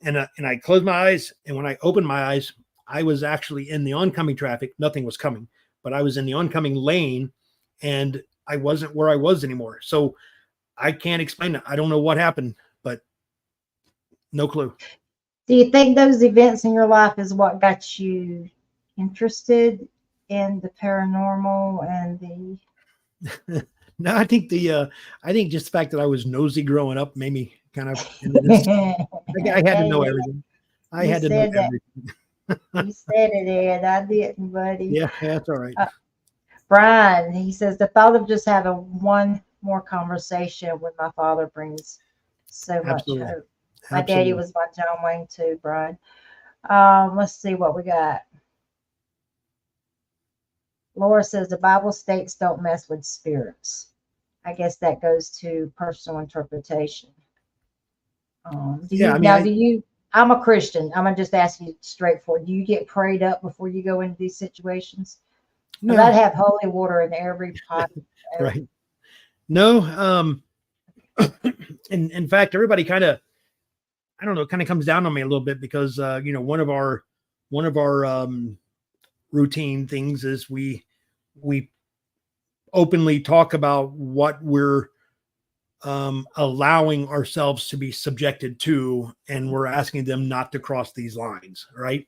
and I closed my eyes. And when I opened my eyes, I was actually in the oncoming traffic. Nothing was coming, but I was in the oncoming lane, and I wasn't where I was anymore. So I can't explain it. I don't know what happened, but no clue. do you think those events in your life is what got you interested in the paranormal and the No, I think I think just the fact that I was nosy growing up made me kind of into this. I had to know everything. I you had to know said that. everything. You said it, Ed. I didn't, buddy. Yeah, that's all right. Brian, he says the thought of just having one more conversation with my father brings so much Absolutely. hope. My daddy Absolutely. was by John Wayne too, Brian. Let's see what we got. Laura says the Bible states don't mess with spirits. I guess that goes to personal interpretation. Do Yeah, you I mean, now? Do you? I'm a Christian. I'm gonna just ask you straightforward. Do you get prayed up before you go into these situations? Because I'd no, have holy water in every pot. right. No, in fact, everybody kind of, I don't know, kind of comes down on me a little bit because, one of our routine things is we openly talk about what we're allowing ourselves to be subjected to, and we're asking them not to cross these lines, right?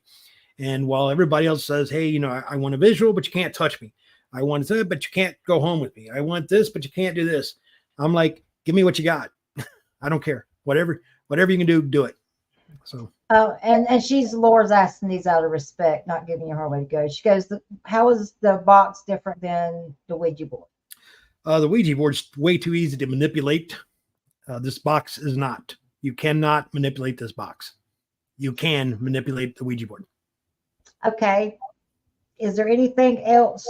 And while everybody else says, hey, I want a visual, but you can't touch me. I want to, but you can't go home with me. I want this, but you can't do this. I'm like, give me what you got. I don't care. Whatever you can do it. So. Oh, and Laura's asking these out of respect, not giving you her way to go. She goes, how is the box different than the Ouija board? The Ouija board is way too easy to manipulate. This box is not. You cannot manipulate this box. You can manipulate the Ouija board. Okay. Is there anything else?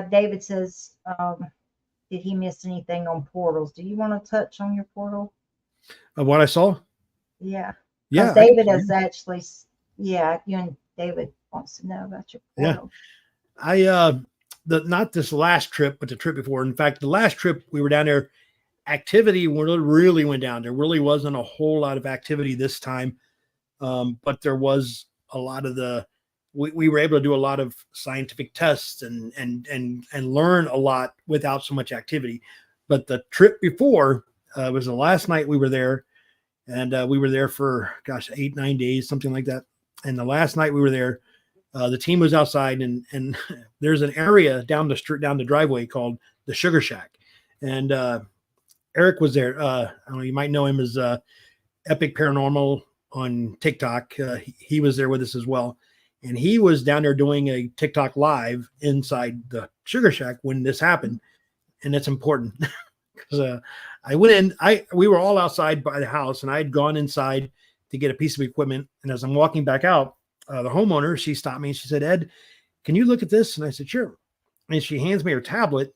David says, did he miss anything on portals? Do you want to touch on your portal? What I saw? Yeah. Yeah. David is actually, you and David wants to know about your portal. Yeah. Not this last trip, but the trip before. In fact, the last trip we were down there, activity really went down. There really wasn't a whole lot of activity this time. But there was a lot of we were able to do a lot of scientific tests and learn a lot without so much activity. But the trip before was the last night we were there, and we were there for 8-9 days, something like that. And the last night we were there, the team was outside, and there's an area down the street, down the driveway called the Sugar Shack, and Eric was there. I don't know, you might know him as Epic Paranormal on TikTok. He was there with us as well. And he was down there doing a TikTok live inside the Sugar Shack when this happened. And it's important because I went in, we were all outside by the house, and I had gone inside to get a piece of equipment. And as I'm walking back out, the homeowner, she stopped me and she said, Ed, can you look at this? And I said, sure. And she hands me her tablet.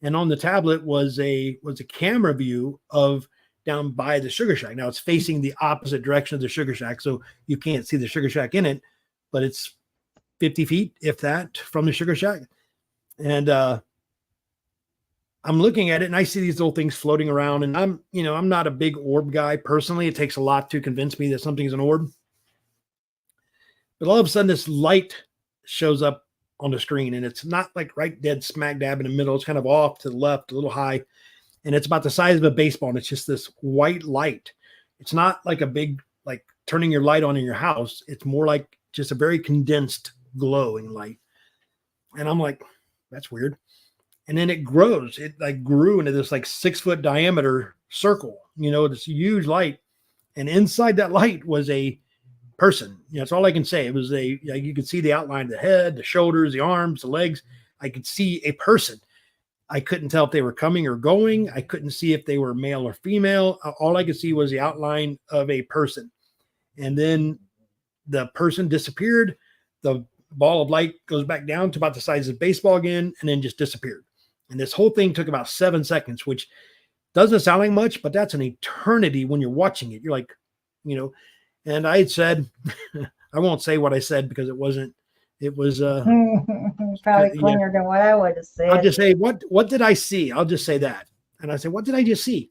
And on the tablet was a camera view of down by the Sugar Shack. Now it's facing the opposite direction of the Sugar Shack, so you can't see the Sugar Shack in it, but it's 50 feet, if that, from the Sugar Shack. And I'm looking at it, and I see these little things floating around, and I'm not a big orb guy personally. It takes a lot to convince me that something's an orb. But all of a sudden, this light shows up on the screen, and it's not like right dead smack dab in the middle. It's kind of off to the left, a little high, and it's about the size of a baseball, and it's just this white light. It's not like a big, like turning your light on in your house. It's more like just a very condensed glowing light. And I'm like, that's weird. And then it grows. It like grew into this like 6-foot diameter circle, this huge light. And inside that light was a person. That's all I can say. It was you could see the outline of the head, the shoulders, the arms, the legs. I could see a person. I couldn't tell if they were coming or going. I couldn't see if they were male or female. All I could see was the outline of a person. And then the person disappeared. The ball of light goes back down to about the size of a baseball again, and then just disappeared. And this whole thing took about 7 seconds, which doesn't sound like much, but that's an eternity when you're watching it. You're like, and I had said, I won't say what I said because it was probably cleaner than what I would have said. I'll just say, what did I see? I'll just say that. And I said, what did I just see?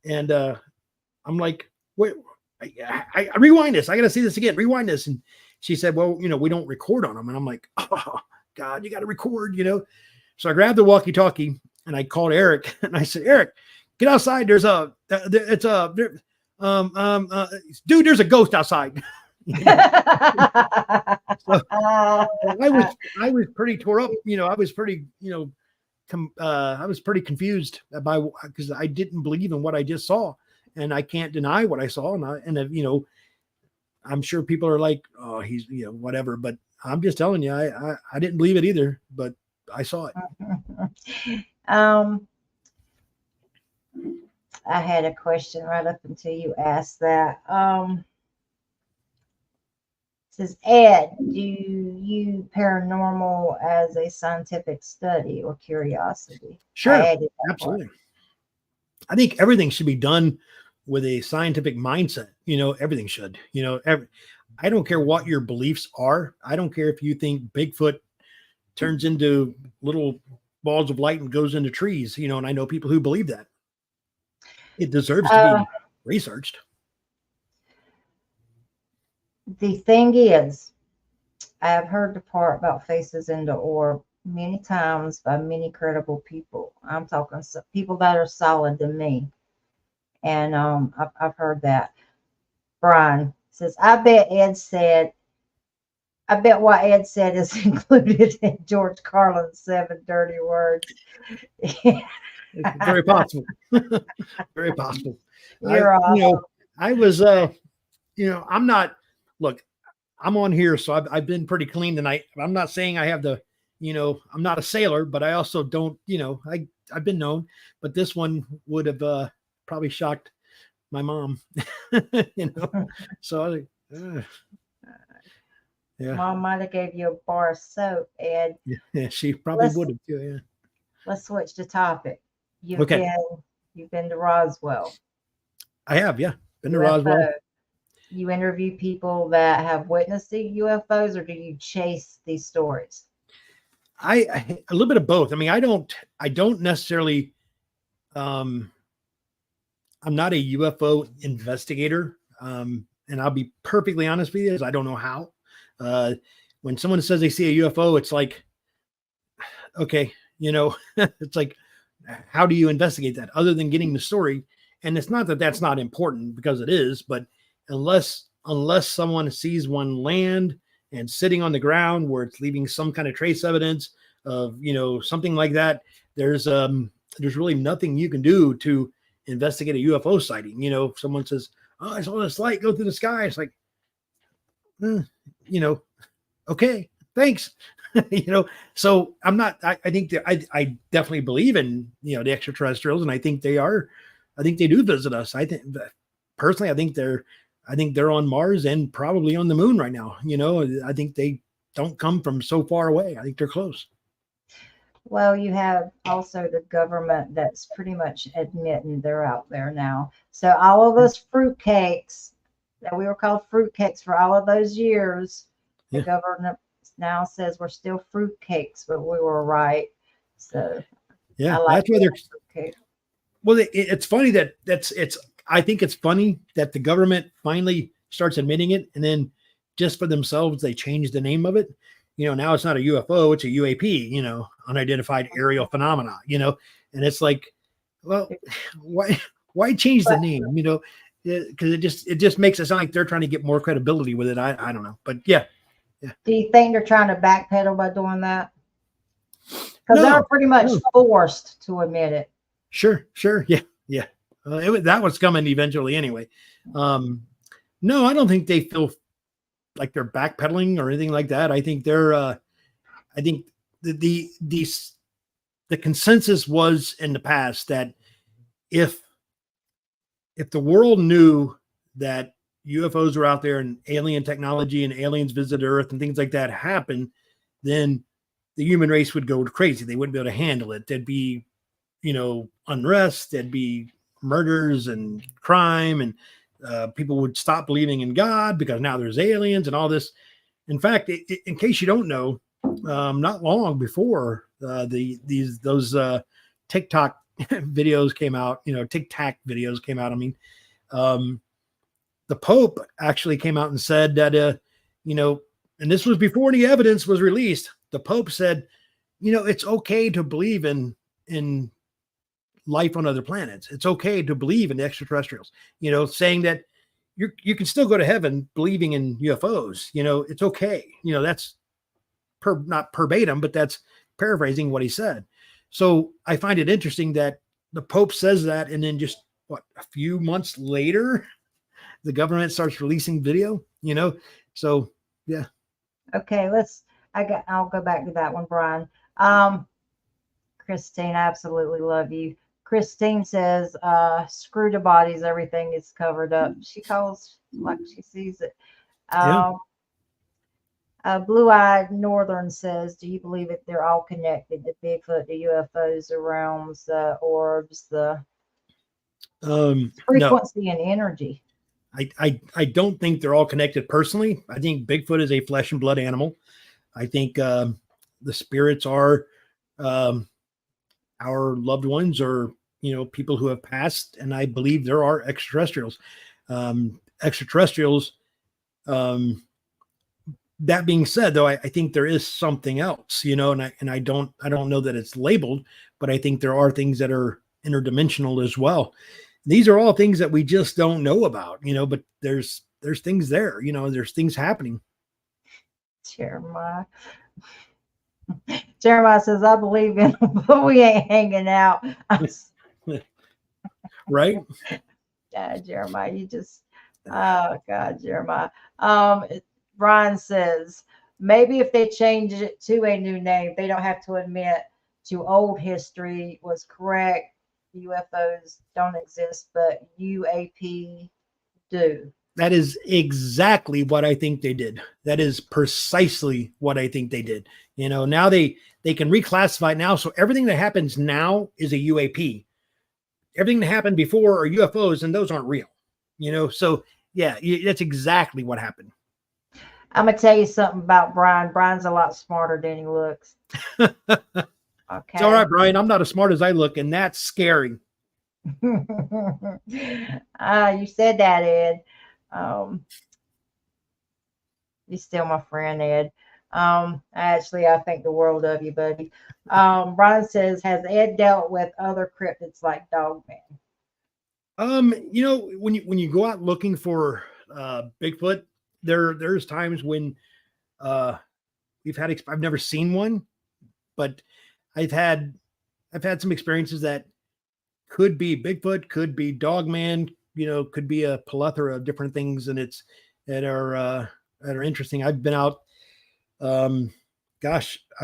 And I'm like, wait, I rewind this. I got to see this again. Rewind this. And she said, well, we don't record on them. And I'm like, oh God, you got to record, So I grabbed the walkie-talkie and I called Eric and I said, Eric, get outside. Dude, there's a ghost outside. So I was pretty tore up. I was pretty, I was pretty confused because I didn't believe in what I just saw, and I can't deny what I saw. I'm sure people are like, oh, he's, whatever, but I'm just telling you, I didn't believe it either, but I saw it. I had a question right up until you asked that. Says, Ed, do you paranormal as a scientific study or curiosity? Sure, absolutely. I think everything should be done with a scientific mindset. Everything should. I don't care what your beliefs are. I don't care if you think Bigfoot turns into little balls of light and goes into trees. And I know people who believe that. It deserves to be researched. The thing is, I have heard the part about faces in the orb many times by many credible people. I'm talking people that are solid to me. And I've heard that. Brian says, I bet what Ed said is included in George Carlin's 7 dirty words. It's very possible. Very possible. You're awesome. I was, I'm not, look, I'm on here, so I've been pretty clean tonight. I'm not saying I have the, I'm not a sailor, but I also don't, I've been known, but this one would have probably shocked my mom, so I was like, yeah. Mom might have gave you a bar of soap, Ed. Yeah, she probably would have too. Yeah. Let's switch the topic. You've been to Roswell. I have, yeah. Been to Roswell. You interview people that have witnessed the UFOs, or do you chase these stories? A little bit of both. I mean, I don't necessarily, I'm not a UFO investigator. And I'll be perfectly honest with you, I don't know how. When someone says they see a UFO, it's like, okay, it's like, how do you investigate that other than getting the story? And it's not that that's not important, because it is, but unless someone sees one land and sitting on the ground where it's leaving some kind of trace evidence of, something like that, there's really nothing you can do to investigate a UFO sighting. If someone says, oh, I saw this light go through the sky, it's like, okay, thanks. So I'm not, I think that I definitely believe in, the extraterrestrials, and I think they do visit us. I think personally, I think they're on Mars and probably on the moon right now. I think they don't come from so far away. I think they're close. Well, you have also the government that's pretty much admitting they're out there now. So all of us fruitcakes that we were called fruitcakes for all of those years, the government now says we're still fruitcakes, but we were right. So yeah, that's why they're. Well, it's funny I think it's funny that the government finally starts admitting it, and then just for themselves, they change the name of it. Now it's not a UFO, it's a UAP, unidentified aerial phenomena, and it's like, well, why change the name, because it just makes it sound like they're trying to get more credibility with it. I don't know, but yeah. Do you think they're trying to backpedal by doing that? Because they're pretty much forced to admit it. Sure. Yeah. That was coming eventually anyway. No, I don't think they feel like they're backpedaling or anything like that. I think they're, I think the consensus was in the past that if the world knew that UFOs were out there and alien technology and aliens visit Earth and things like that happen, then the human race would go crazy. They wouldn't be able to handle it. There'd be, unrest, there'd be murders and crime, and people would stop believing in God because now there's aliens and all this. In fact, in case you don't know, not long before those TikTok videos came out, Tic Tac videos came out. I mean, the Pope actually came out and said that, and this was before any evidence was released. The Pope said, it's okay to believe in life on other planets. It's okay to believe in extraterrestrials, saying that, you can still go to heaven believing in UFOs. It's okay. That's not verbatim, but that's paraphrasing what he said. So I find it interesting that the Pope says that, and then just a few months later, the government starts releasing video. So yeah. Okay, I'll go back to that one, Brian. Christine, I absolutely love you. Christine says, screw the bodies, everything is covered up. She calls like she sees it. Yeah. Blue-eyed Northern says, do you believe it? They're all connected, the Bigfoot, the UFOs, the realms, the orbs, the frequency and energy? I don't think they're all connected personally. I think Bigfoot is a flesh and blood animal. I think the spirits are our loved ones, or people who have passed, and I believe there are extraterrestrials. That being said, though, I think there is something else, and I don't know that it's labeled, but I think there are things that are interdimensional as well. These are all things that we just don't know about, but there's things there, there's things happening. Jeremiah says, I believe in them, but we ain't hanging out. Right? Jeremiah, you just, oh God, Jeremiah. Brian says, maybe if they change it to a new name, they don't have to admit to old history was correct. UFOs don't exist, but UAP do. That is exactly what I think they did. That is precisely what I think they did. Now they can reclassify it now. So everything that happens now is a UAP. Everything that happened before are UFOs, and those aren't real. So yeah, that's exactly what happened. I'm going to tell you something about Brian. Brian's a lot smarter than he looks. Okay. It's all right, Brian. I'm not as smart as I look, and that's scary. You said that, Ed. You're still my friend, Ed. Actually, I think the world of you, buddy. Brian says, has Ed dealt with other cryptids like Dogman? When you go out looking for Bigfoot, there's times when I've never seen one, but I've had some experiences that could be Bigfoot, could be Dogman, could be a plethora of different things, and that are interesting. I've been out, I've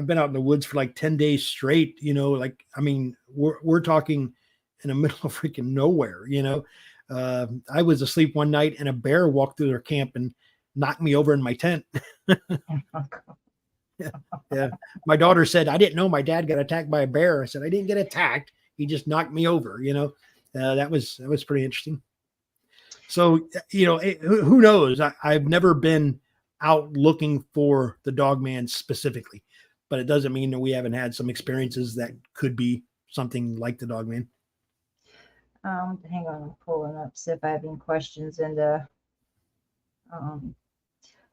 been out in the woods for like 10 days straight, we're talking in the middle of freaking nowhere, I was asleep one night and a bear walked through their camp and knocked me over in my tent. Yeah. My daughter said, I didn't know my dad got attacked by a bear. I said, I didn't get attacked. He just knocked me over, that was pretty interesting. So, who knows? I've never been out looking for the Dogman specifically, but it doesn't mean that we haven't had some experiences that could be something like the Dogman. Hang on, I'm pulling up, see if I have any questions. And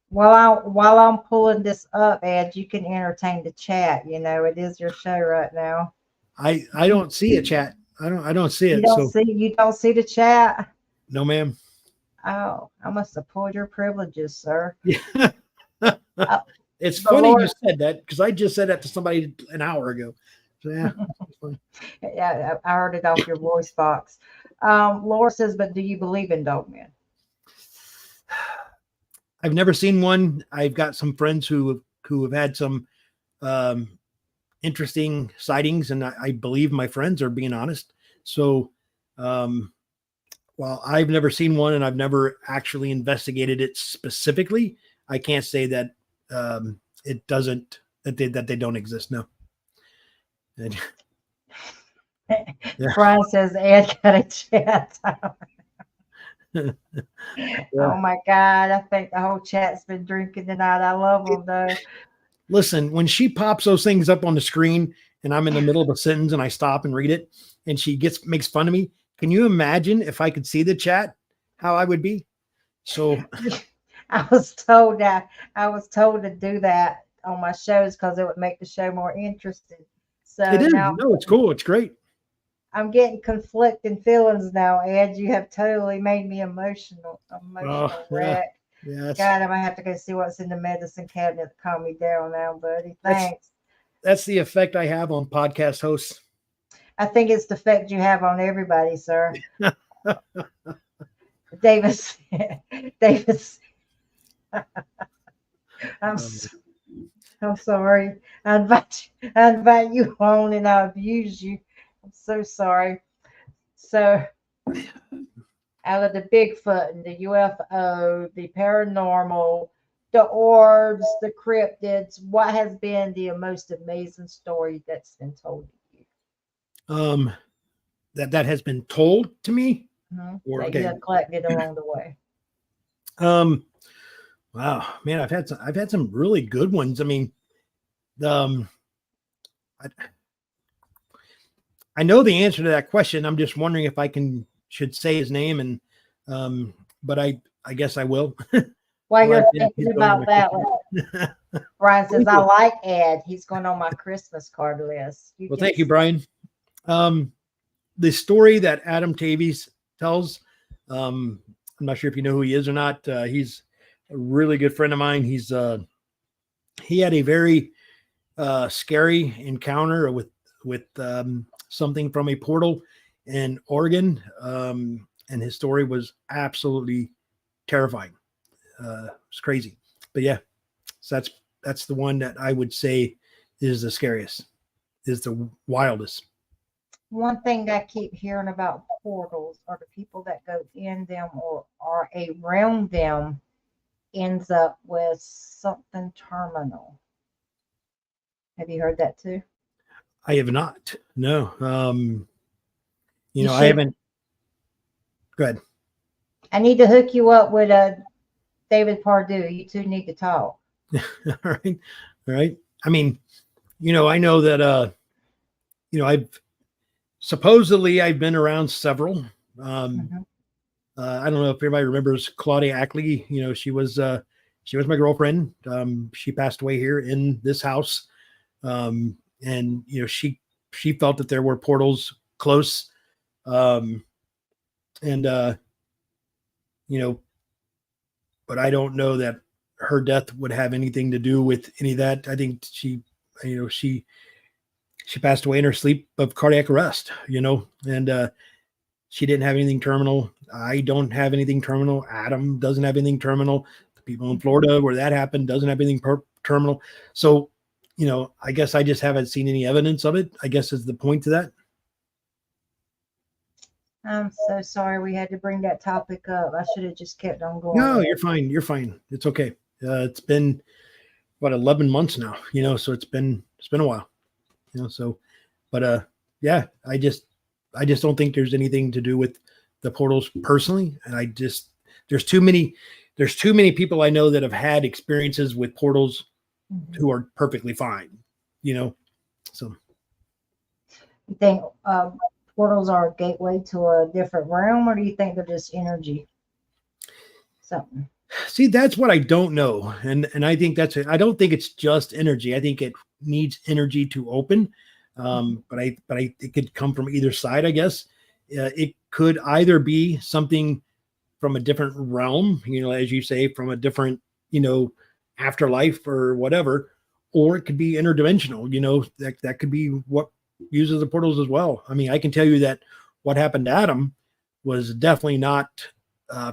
while I'm pulling this up, Ed, you can entertain the chat. It is your show right now. I don't see a chat. I don't see it. You don't see the chat? No, ma'am. Oh, I must have pulled your privileges, sir. Yeah. It's funny you said that, because I just said that to somebody an hour ago. So yeah. Yeah, I heard it off your voice box. Laura says, but do you believe in Dogman? I've never seen one. I've got some friends who have had some interesting sightings, and I believe my friends are being honest. So while I've never seen one and I've never actually investigated it specifically, I can't say that it doesn't, that they don't exist. No. Yeah. Brian says, Ed got a chat. Yeah. Oh my God. I think the whole chat's been drinking tonight. I love them though. Listen, when she pops those things up on the screen and I'm in the middle of a sentence and I stop and read it and she makes fun of me, can you imagine if I could see the chat, how I would be? So I was told to do that on my shows because it would make the show more interesting. So it is. No, it's cool. It's great. I'm getting conflicting feelings now, Ed. You have totally made me emotional Oh, yeah. wreck. Yeah, God, I'm gonna have to go see what's in the medicine cabinet to calm me down now, buddy. that's Thanks. that's the effect I have on podcast hosts. I think it's the effect you have on everybody, sir. Davis, Davis. I'm I'm sorry. I invite you on and I abuse you. I'm so sorry. So out of the Bigfoot and the UFO, the paranormal, the orbs, the cryptids, what has been the most amazing story that's been told to you? That has been told to me. Or That you okay. have collected along the way. Wow, man, I've had some really good ones. I mean, I know the answer to that question. I'm just wondering if I should say his name, and but I guess I will. While Well, you're thinking about that one, Brian says, I like Ed. He's going on my Christmas card list. Well, thank you, Brian. The story that Adam Tavies tells, I'm not sure if you know who he is or not. He's a really good friend of mine. He had a very scary encounter with something from a portal in Oregon, and his story was absolutely terrifying. It's crazy, but yeah, so that's the one that I would say is the scariest, is the wildest. One thing I keep hearing about portals are the people that go in them or are around them ends up with something terminal. Have you heard that too? I have not. No. You I should. haven't. Go ahead. I need to hook you up with David Pardue. You two need to talk. All right. All right. I mean, I know that I've been around several. I don't know if everybody remembers Claudia Ackley. She was my girlfriend. She passed away here in this house. And she felt that there were portals close. But I don't know that her death would have anything to do with any of that. I think she passed away in her sleep of cardiac arrest, and she didn't have anything terminal. I don't have anything terminal. Adam doesn't have anything terminal. The people in Florida where that happened doesn't have anything terminal. So, I guess I just haven't seen any evidence of it, I guess is the point to that. I'm so sorry we had to bring that topic up. I should have just kept on going. No, you're fine. You're fine. It's okay. It's been about 11 months now, so it's been a while, but yeah, I just don't think there's anything to do with the portals personally. And there's too many people I know that have had experiences with portals who are perfectly fine, so. You think portals are a gateway to a different realm, or do you think they're just energy? Something. See, that's what I don't know. And I think I don't think it's just energy. I think it needs energy to open. But it could come from either side, I guess. It could either be something from a different realm, as you say, from a different, afterlife or whatever, or it could be interdimensional, that could be what uses the portals as well. I mean, I can tell you that what happened to Adam was definitely not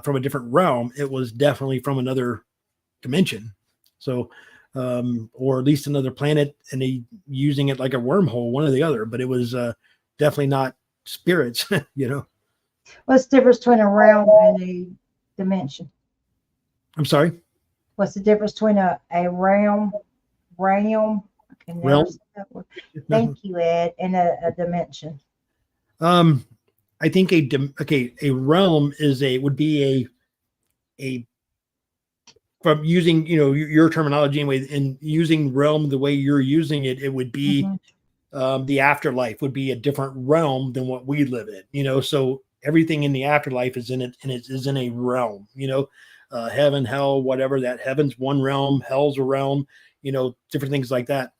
from a different realm. It was definitely from another dimension. So, or at least another planet, and using it like a wormhole, one or the other, but it was definitely not spirits, What's the difference between a realm and a dimension? I'm sorry? What's the difference between a realm? I can never say that word. Thank you, Ed. And a dimension. I think a realm would be a from using your terminology anyway, and using realm the way you're using it, it would be the afterlife would be a different realm than what we live in. So everything in the afterlife is in it, and it is in a realm. Heaven, hell, whatever. That heaven's one realm, hell's a realm. Different things like that.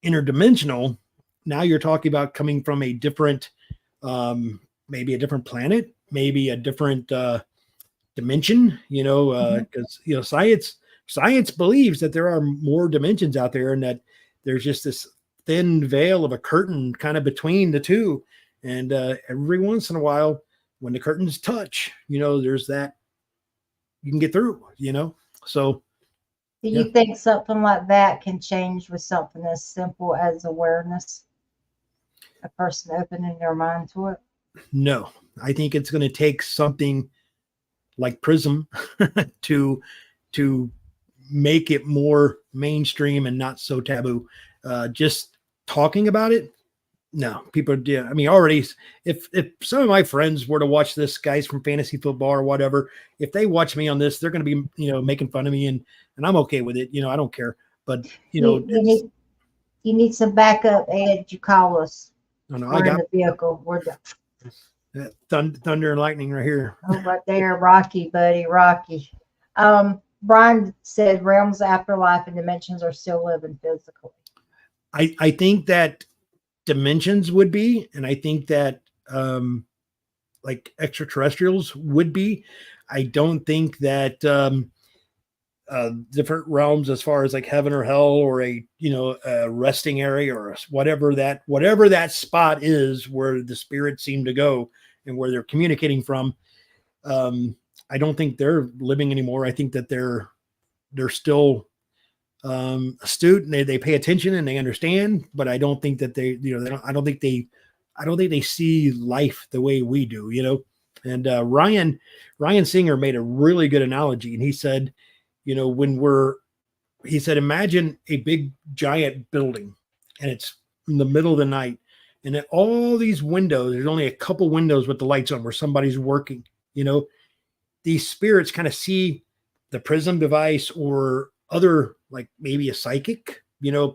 Interdimensional. Now you're talking about coming from a different maybe a different planet, maybe a different dimension, because science believes that there are more dimensions out there, and that there's just this thin veil of a curtain kind of between the two. And every once in a while, when the curtains touch, there's that you can get through, So Do you think something like that can change with something as simple as awareness? A person opening their mind to it? no, I think it's going to take something like Prism to make it more mainstream and not so taboo. Just talking about it, no, people do. I mean, already, if some of my friends were to watch this, guys from fantasy football or whatever, if they watch me on this, they're going to be, making fun of me, and I'm okay with it. I don't care. But You need some backup, Ed. You call us. No, We're in the vehicle. We're done. Thunder and lightning right here. Oh, right there, Rocky, buddy, Rocky. Brian said realms, afterlife, and dimensions are still living physically. I think that dimensions would be, and I think that like extraterrestrials would be. I don't think that different realms, as far as like heaven or hell, or a resting area, or whatever that spot is where the spirits seem to go and where they're communicating from. I don't think they're living anymore. I think that they're still astute, and they pay attention and they understand, but I don't think that they don't think they see life the way we do. And Ryan Singer made a really good analogy, and he said, imagine a big giant building, and it's in the middle of the night, and at all these windows, there's only a couple windows with the lights on where somebody's working. These spirits kind of see the Prism device, or other, like maybe a psychic,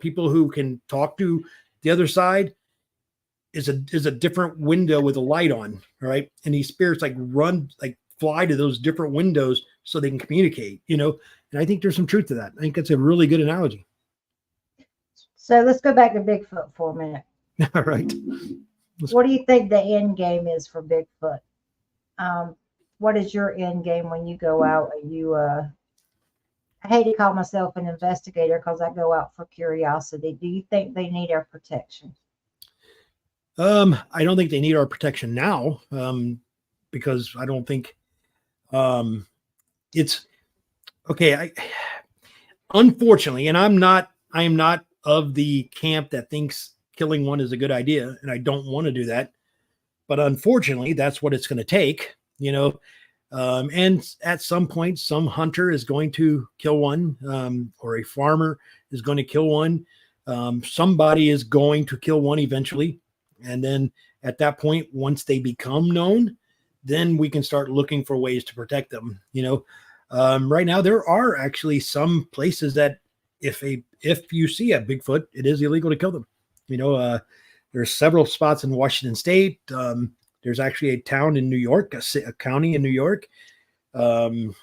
people who can talk to the other side, is a different window with a light on. All right. And these spirits fly to those different windows so they can communicate, and I think there's some truth to that. I think that's a really good analogy. So let's go back to Bigfoot for a minute. All right. What do you think the end game is for Bigfoot? What is your end game when you go out and you, I hate to call myself an investigator because I go out for curiosity. Do you think they need our protection? I don't think they need our protection now, because I don't think it's okay. Unfortunately, and I am not of the camp that thinks killing one is a good idea, and I don't want to do that. But unfortunately, that's what it's going to take, and at some point, some hunter is going to kill one, or a farmer is going to kill one. Somebody is going to kill one eventually. And then at that point, once they become known, then we can start looking for ways to protect them. Right now, there are actually some places that if you see a Bigfoot, it is illegal to kill them. There's several spots in Washington State. There's actually a town in New York, a county in New York, a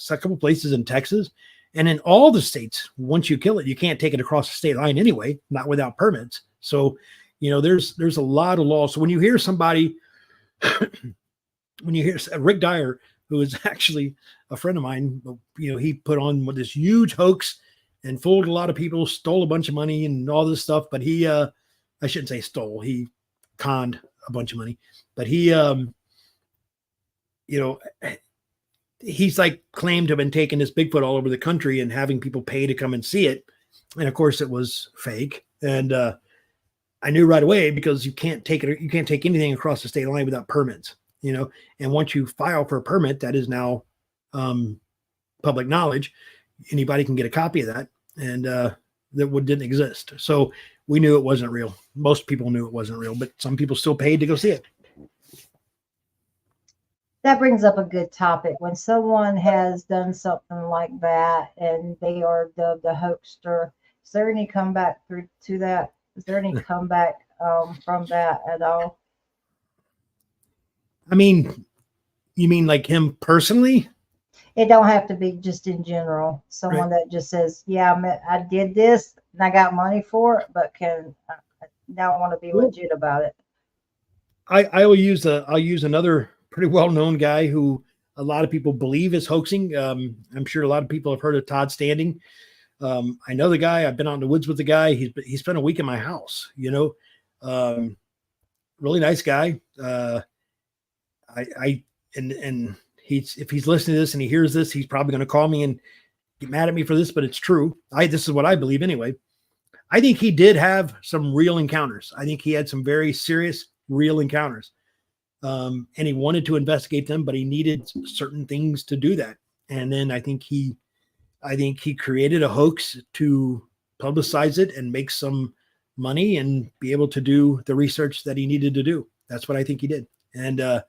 couple places in Texas, and in all the states, once you kill it, you can't take it across the state line anyway, not without permits. So, there's a lot of laws. So when you hear somebody, when you hear Rick Dyer, who is actually a friend of mine, he put on with this huge hoax and fooled a lot of people, stole a bunch of money and all this stuff. But he, I shouldn't say stole, he conned a bunch of money, but he, he's like claimed to have been taking this Bigfoot all over the country and having people pay to come and see it. And of course it was fake. And, I knew right away, because you can't take anything across the state line without permits, and once you file for a permit, that is now public knowledge. Anybody can get a copy of that, and that didn't exist. So we knew it wasn't real. Most people knew it wasn't real, but some people still paid to go see it. That brings up a good topic. When someone has done something like that and they are dubbed a hoaxer, is there any comeback to that? Is there any comeback from that at all? I mean, you mean like him personally? It don't have to be just in general. Someone that just says, yeah, I did this and I got money for it, but I don't want to be legit about it. I'll use another pretty well-known guy who a lot of people believe is hoaxing. I'm sure a lot of people have heard of Todd Standing. I know the guy. I've been out in the woods with the guy. He spent a week in my house. Really nice guy. And if he's listening to this and he hears this, he's probably going to call me and get mad at me for this, but it's true. This is what I believe anyway. I think he did have some real encounters. I think he had some very serious, real encounters. And he wanted to investigate them, but he needed certain things to do that. And then I think he created a hoax to publicize it and make some money and be able to do the research that he needed to do. That's what I think he did. And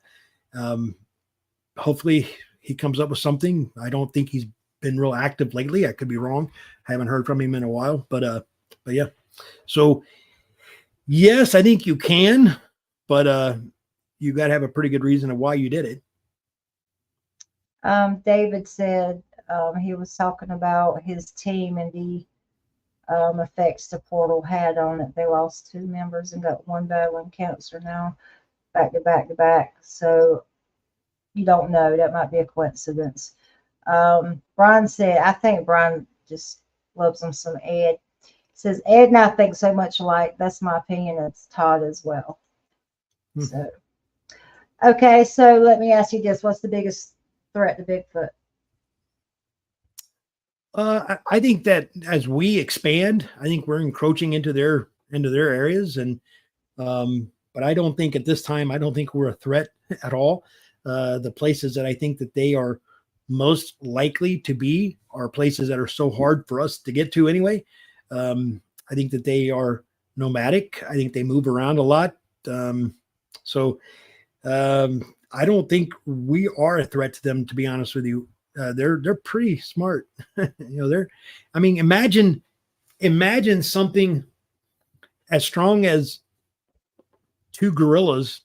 hopefully he comes up with something. I don't think he's been real active lately. I could be wrong. I haven't heard from him in a while, but yeah. So yes, I think you can, but you got to have a pretty good reason of why you did it. David said he was talking about his team and the effects the portal had on it. They lost 2 members and got 1 battling cancer now, back to back to back. So you don't know. That might be a coincidence. Brian said, I think Brian just loves him some Ed. He says, Ed and I think so much alike. That's my opinion. It's Todd as well. So, okay. So let me ask you this. What's the biggest threat to Bigfoot? I think that as we expand, I think we're encroaching into their areas. But I don't think at this time, I don't think we're a threat at all. The places that I think that they are most likely to be are places that are so hard for us to get to anyway. I think that they are nomadic. I think they move around a lot. I don't think we are a threat to them, to be honest with you. They're pretty smart. Imagine something as strong as 2 gorillas,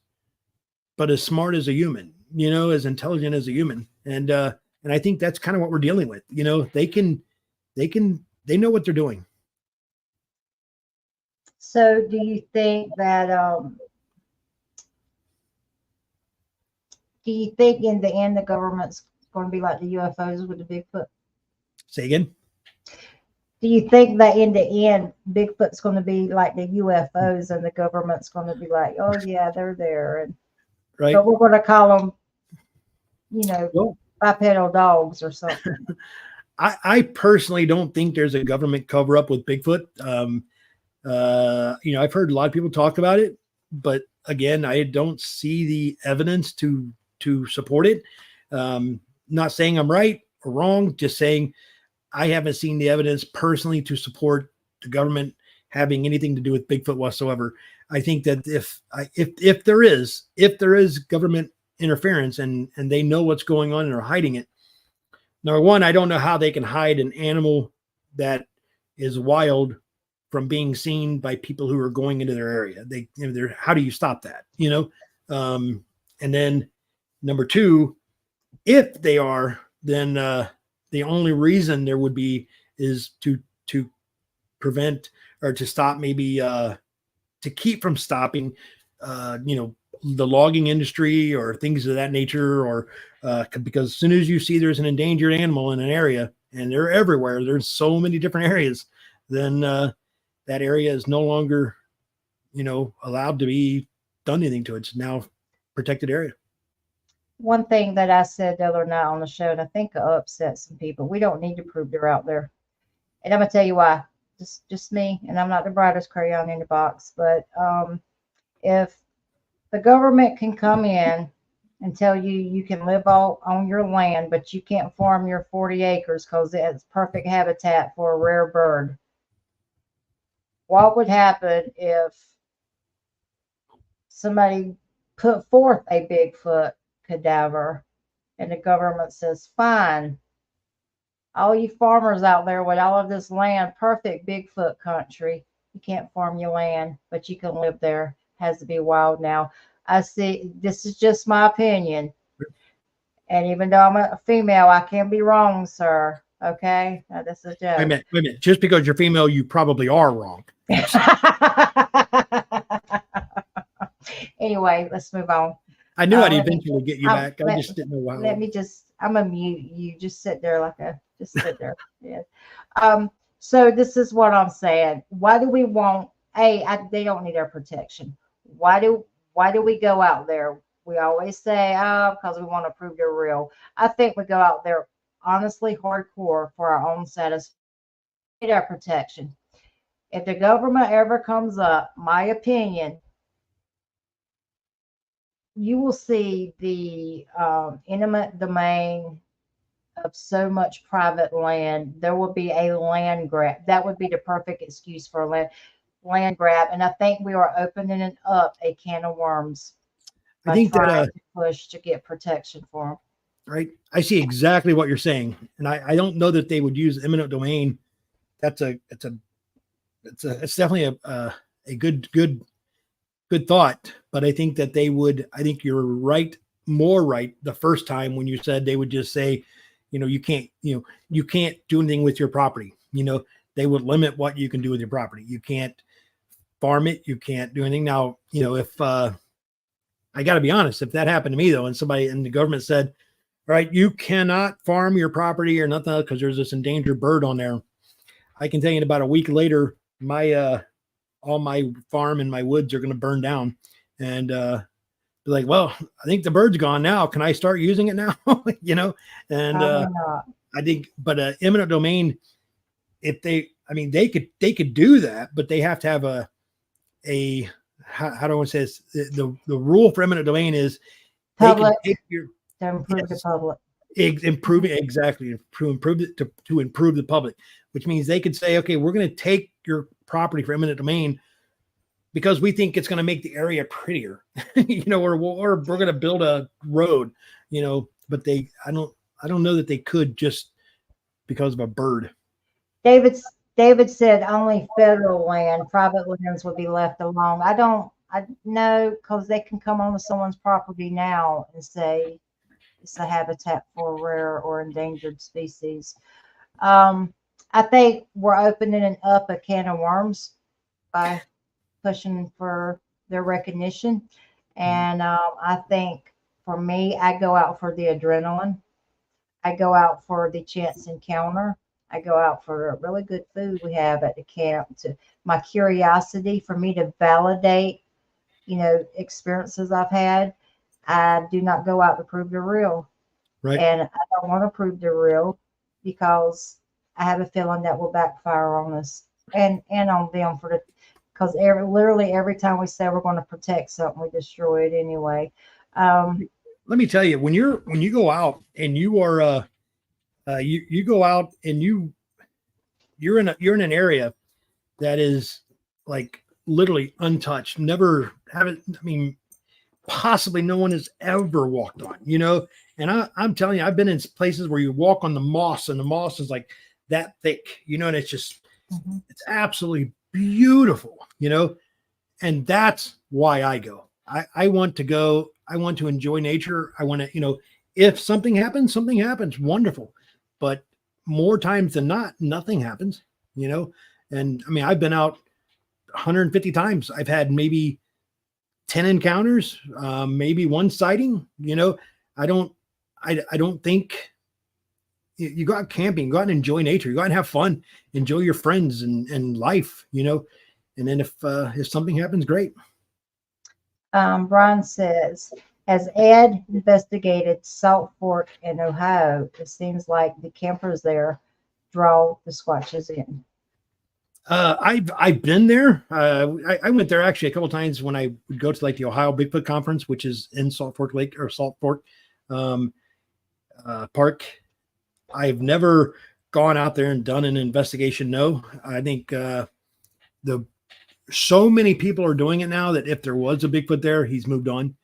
but as smart as a human, as intelligent as a human. And I think that's kind of what we're dealing with. They know what they're doing. So do you think that, in the end, the government's going to be like the UFOs with the Bigfoot? Say again? Do you think that in the end, Bigfoot's going to be like the UFOs and the government's going to be like, oh yeah, they're there. And right. But we're going to call them, bipedal dogs or something. I personally don't think there's a government cover up with Bigfoot. I've heard a lot of people talk about it, but again, I don't see the evidence to support it. Not saying I'm right or wrong, just saying I haven't seen the evidence personally to support the government having anything to do with Bigfoot whatsoever. I think that if there is government interference and they know what's going on and are hiding it, number one, I don't know how they can hide an animal that is wild from being seen by people who are going into their area. How do you stop that? And then number two, if they are, then the only reason there would be is to prevent or to stop, maybe to keep from stopping, the logging industry or things of that nature, or because as soon as you see there's an endangered animal in an area, and they're everywhere, there's so many different areas, then that area is no longer, allowed to be done anything to it. It's now protected area. One thing that I said the other night on the show, and I think it upset some people, we don't need to prove they're out there. And I'm going to tell you why. Just me, and I'm not the brightest crayon in the box, but if the government can come in and tell you can live all on your land, but you can't farm your 40 acres because it's perfect habitat for a rare bird, what would happen if somebody put forth a Bigfoot cadaver and the government says, fine, all you farmers out there with all of this land, perfect Bigfoot country, you can't farm your land, but you can live there, has to be wild now. I see, this is just my opinion, and even though I'm a female, I can be wrong, sir. Okay, now, this is a joke. Wait a minute. Just because you're female, you probably are wrong. Anyway, let's move on. I knew I'd Let me- eventually get you back. I just didn't know how. Let me just, I'm gonna mute you. Just sit there just sit there. Yeah. So this is what I'm saying. Why do we want, they don't need our protection. Why do we go out there? We always say, because we want to prove they're real. I think we go out there honestly hardcore for our own satisfaction. Need our protection. If the government ever comes up, my opinion, you will see the intimate domain of so much private land. There will be a land grab. That would be the perfect excuse for a land grab. And I think we are opening up a can of worms I by think trying that to push to get protection for them. right. I see exactly what you're saying, and I don't know that they would use eminent domain. It's definitely a good thought, but I think that they would. I think you're right, more right the first time when you said they would just say, you can't do anything with your property. They would limit what you can do with your property. You can't farm it. You can't do anything. Now, if I got to be honest, if that happened to me though, and somebody in the government said, all right, you cannot farm your property or nothing else because there's this endangered bird on there, I can tell you in about a week later, my all my farm and my woods are going to burn down, and be like, well, I think the bird's gone now. Can I start using it now? And I think, but eminent domain, if they could do that, but they have to have how do I want to say this? The rule for eminent domain is Public, they can take your, to improve the public. improve it exactly to improve it to improve the public, which means they could say, okay, we're going to take your property for eminent domain because we think it's going to make the area prettier, or we're going to build a road, but I don't know that they could just because of a bird. David said only federal land, private lands would be left alone. I know, because they can come onto someone's property now and say it's a habitat for rare or endangered species. I think we're opening up a can of worms by pushing for their recognition. And I think for me, I go out for the adrenaline. I go out for the chance encounter. I go out for a really good food we have at the camp, to my curiosity for me to validate, experiences I've had. I do not go out to prove they're real. Right. And I don't want to prove they're real because I have a feeling that will backfire on us and on them because literally every time we say we're going to protect something, we destroy it anyway. Let me tell you, when you go out and you are you go out and you're in an area that is like literally untouched, never haven't. I mean, possibly no one has ever walked on. And I'm telling you, I've been in places where you walk on the moss, and the moss is like that thick, and it's just it's absolutely beautiful, and that's why I go. I want to go. I want to enjoy nature. I want to, if something happens, wonderful. But more times than not, nothing happens, And I mean, I've been out 150 times. I've had maybe 10 encounters, maybe one sighting. I don't think you go out camping, go out and enjoy nature, you go out and have fun, enjoy your friends and life, And then if something happens, great. Brian says, as Ed investigated Salt Fork in Ohio, it seems like the campers there draw the Squatches in. I've been there. I went there actually a couple of times when I would go to like the Ohio Bigfoot conference, which is in Salt Fork Lake or Salt Fork Park. I've never gone out there and done an investigation. No, I think so many people are doing it now that if there was a Bigfoot there, he's moved on.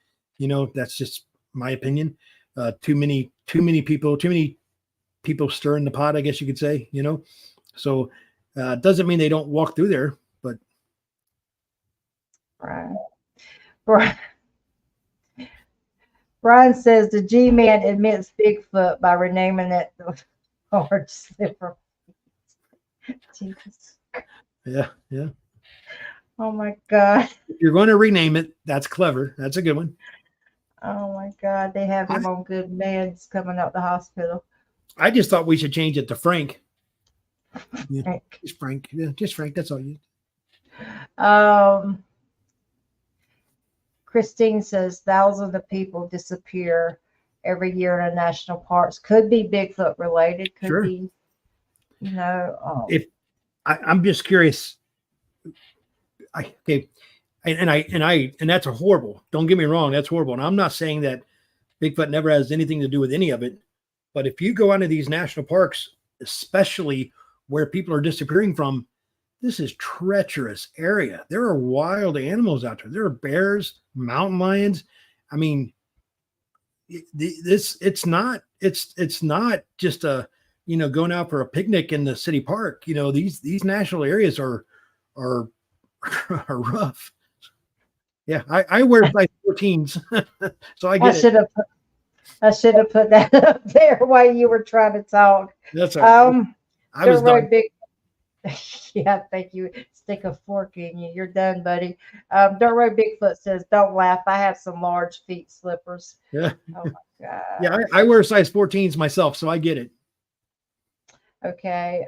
That's just my opinion. Too many people stirring the pot, I guess you could say. So doesn't mean they don't walk through there, but right. Brian says the G-Man admits Bigfoot by renaming it the orange slipper. Jesus. Yeah. Oh my God. If you're going to rename it, that's clever. That's a good one. Oh my God. They have him on good meds coming out the hospital. I just thought we should change it to Frank. Yeah, Frank. just Frank. Yeah, just Frank. That's all you. Christine says thousands of people disappear every year in the national parks. Could be Bigfoot related. Could Sure. be, you know. If I'm just curious, okay, and that's a horrible. Don't get me wrong, that's horrible. And I'm not saying that Bigfoot never has anything to do with any of it. But if you go into these national parks, especially where people are disappearing from, this is treacherous area. There are wild animals out there. There are bears, mountain lions. I mean, it's not just a going out for a picnic in the city park. These national areas are are rough. Yeah, I wear size 14s, so I get it. I should have put that up there while you were trying to talk. That's all right. I was done. Yeah, thank you. Stick a fork in you. You're done, buddy. Dirt Road Bigfoot says, "Don't laugh. I have some large feet slippers." Yeah. Oh my God. Yeah, I wear size 14s myself, so I get it. Okay.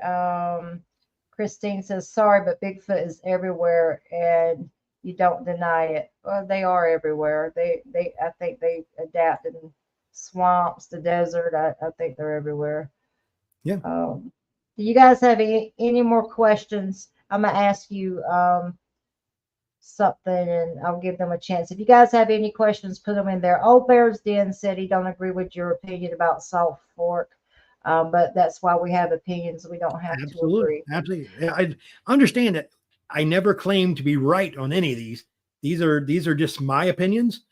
Christine says, "Sorry, but Bigfoot is everywhere, and you don't deny it." Well, they are everywhere. I think they adapt in swamps, the desert. I think they're everywhere. Yeah. Do you guys have any more questions? I'm gonna ask you something, and I'll give them a chance. If you guys have any questions, put them in there. Old Bear's Den said he don't agree with your opinion about Salt Fork, but that's why we have opinions. We don't have to agree. Absolutely. I understand that. I never claim to be right on any of these. These are just my opinions,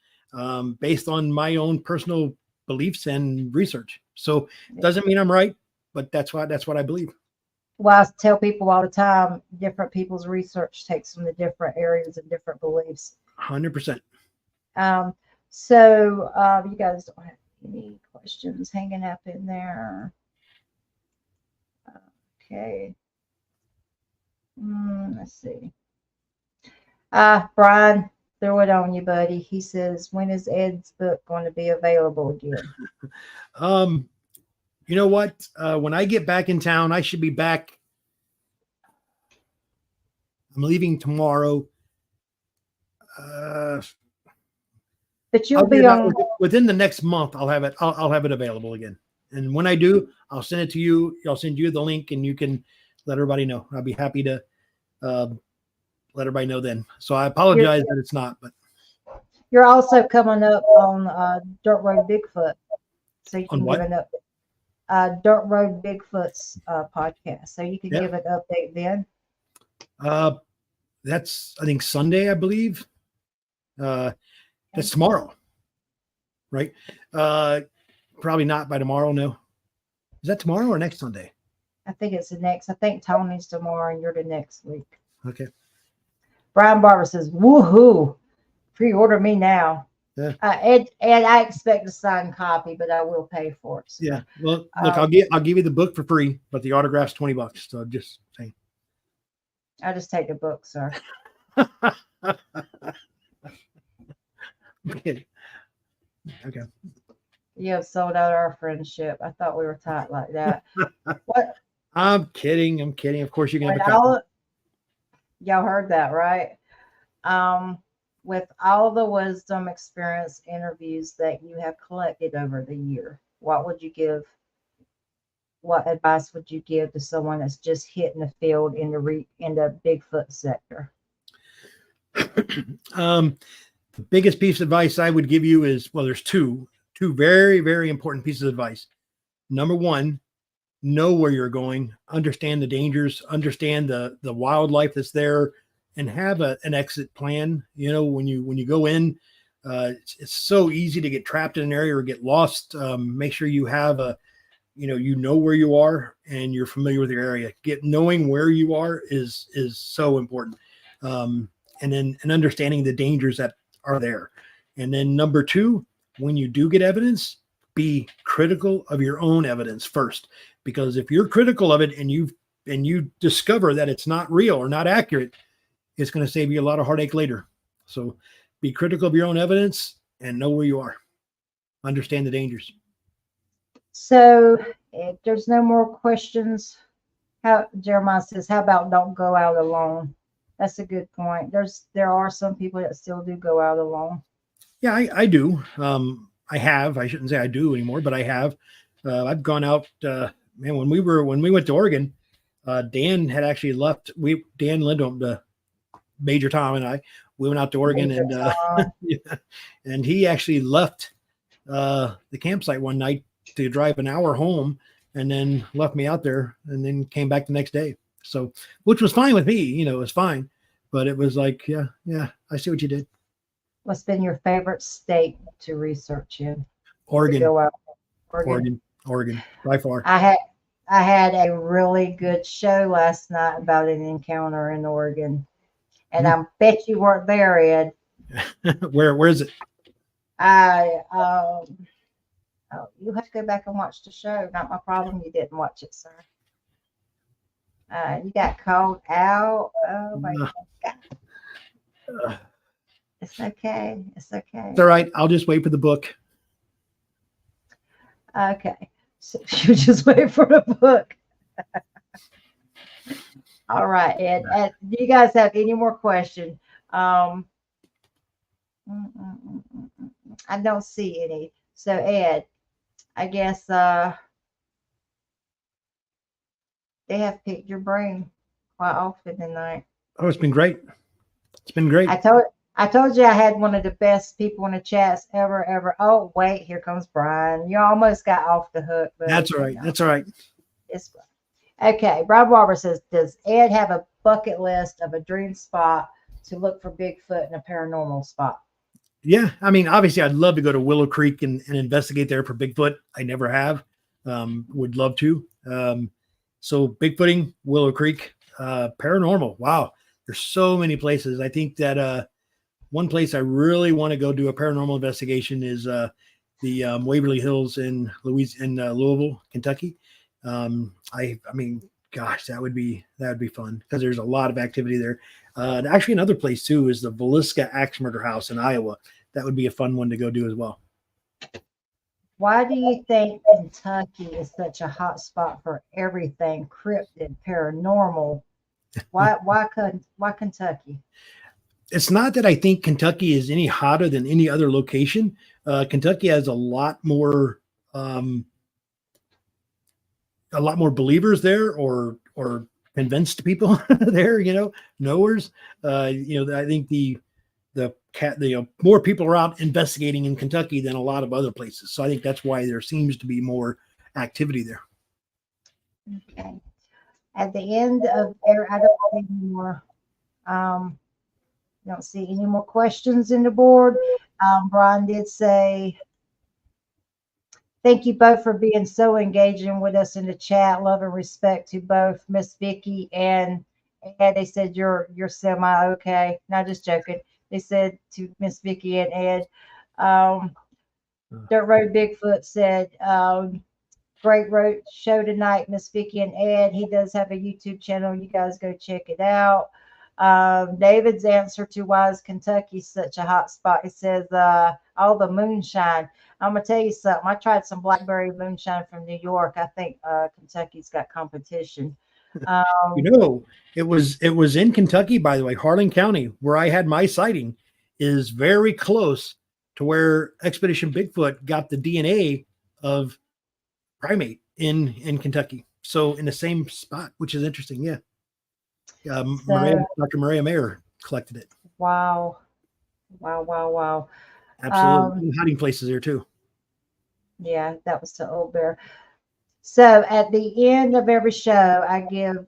based on my own personal beliefs and research. So it doesn't mean I'm right, but that's what I believe. Well, I tell people all the time, different people's research takes them to different areas and different beliefs. 100%. So you guys don't have any questions hanging up in there. Okay. Let's see. Brian, throw it on you, buddy. He says, when is Ed's book going to be available again? You know what? When I get back in town, I should be back. I'm leaving tomorrow. But you'll be on within the next month. I'll have it. I'll have it available again. And when I do, I'll send it to you. I'll send you the link, and you can let everybody know. I'll be happy to let everybody know then. So I apologize that it's not, but you're also coming up on Dirt Road Bigfoot, so you can give an update. Dirt Road Bigfoot's podcast, so you can give an update then. That's I think Sunday, I believe. That's tomorrow, right? Probably not by tomorrow. No, is that tomorrow or next Sunday? I think it's the next. I think Tony's tomorrow, and you're the next week. Okay. Brian Barber says, "Woohoo! Pre-order me now." Yeah. Ed, I expect a signed copy, but I will pay for it. So. Yeah. Well, look, I'll give you the book for free, but the autograph's $20. So I'm just saying. I'll just take the book, sir. Okay. You have sold out our friendship. I thought we were tight like that. What? I'm kidding. Of course, you can have a copy. Y'all heard that, right? With all the wisdom, experience, interviews that you have collected over the year, what advice would you give to someone that's just hitting the field in the Bigfoot sector? The biggest piece of advice I would give you is, well, there's two very, very important pieces of advice. Number one, know where you're going, understand the dangers, understand the wildlife that's there, and have an exit plan. When you go in, it's so easy to get trapped in an area or get lost. Make sure you have you know where you are and you're familiar with your area. Knowing where you are is so important. And understanding the dangers that are there. And then number two, when you do get evidence, be critical of your own evidence first, because if you're critical of it and you discover that it's not real or not accurate, it's going to save you a lot of heartache later. So be critical of your own evidence and know where you are. Understand the dangers. So if there's no more questions, how Jeremiah says, how about don't go out alone? That's a good point. There are some people that still do go out alone. Yeah, I do. I have. I shouldn't say I do anymore, but I have. I've gone out. Man, when we went to Oregon, Dan had actually left. Dan Lindholm, the Major Tom, and we went out to Oregon, and yeah, and he actually left the campsite one night to drive an hour home, and then left me out there, and then came back the next day. So, which was fine with me. It was fine, but it was like, yeah, I see what you did. What's been your favorite state to research in? Oregon. To go out? Oregon, by far. I had a really good show last night about an encounter in Oregon, and I bet you weren't there, Ed. Where is it? You have to go back and watch the show. Not my problem. You didn't watch it, sir. You got called out. Oh my God. It's okay. It's okay. It's all right. I'll just wait for the book. Okay. So you just wait for the book. All right, Ed. Do you guys have any more questions? I don't see any. So Ed, I guess they have picked your brain quite often tonight. Oh, it's been great. It's been great. I told you I had one of the best people in the chats ever. Oh, wait, here comes Brian. You almost got off the hook. But, That's all right. That's all right. It's okay. Brian Barber says, does Ed have a bucket list of a dream spot to look for Bigfoot and a paranormal spot? Yeah. I mean, obviously, I'd love to go to Willow Creek and investigate there for Bigfoot. I never have. Would love to. So Bigfooting, Willow Creek, paranormal. Wow. There's so many places. I think that one place I really want to go do a paranormal investigation is the Waverly Hills in Louisville, Kentucky. I mean, gosh, that would be fun because there's a lot of activity there. Actually, another place too is the Villisca Ax Murder House in Iowa. That would be a fun one to go do as well. Why do you think Kentucky is such a hot spot for everything cryptid, paranormal? Why Kentucky? It's not that I think Kentucky is any hotter than any other location. Kentucky has a lot more believers there, or convinced people there. Knowers. I think the more people are out investigating in Kentucky than a lot of other places. So I think that's why there seems to be more activity there. Okay. At the end of I don't have any more. Don't see any more questions in the board. Brian did say, thank you both for being so engaging with us in the chat. Love and respect to both Miss Vicky and Ed. They said you're semi okay. Not just joking. They said to Miss Vicky and Ed. Dirt Road Bigfoot said, great road show tonight, Miss Vicky and Ed. He does have a YouTube channel. You guys go check it out. David's answer to why is Kentucky such a hot spot? He says, all the moonshine. I'm gonna tell you something. I tried some blackberry moonshine from New York. I think Kentucky's got competition. It was in Kentucky, by the way. Harlan County, where I had my sighting, is very close to where Expedition Bigfoot got the DNA of primate in Kentucky. So in the same spot, which is interesting. Yeah. Dr. Maria Mayer collected it. Wow. Absolutely. Hiding places there too. Yeah, that was to Old Bear. So at the end of every show, I give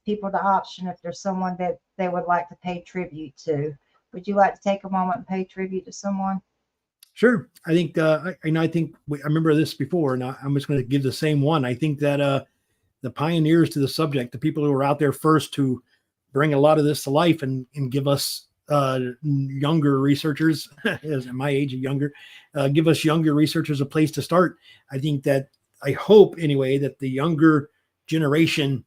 people the option if there's someone that they would like to pay tribute to. Would you like to take a moment and pay tribute to someone? Sure. I think I remember this before, and I'm just going to give the same one. I think that the pioneers to the subject, the people who were out there first to bring a lot of this to life and give us younger researchers, as my age and younger, give us younger researchers a place to start. I hope anyway, that the younger generation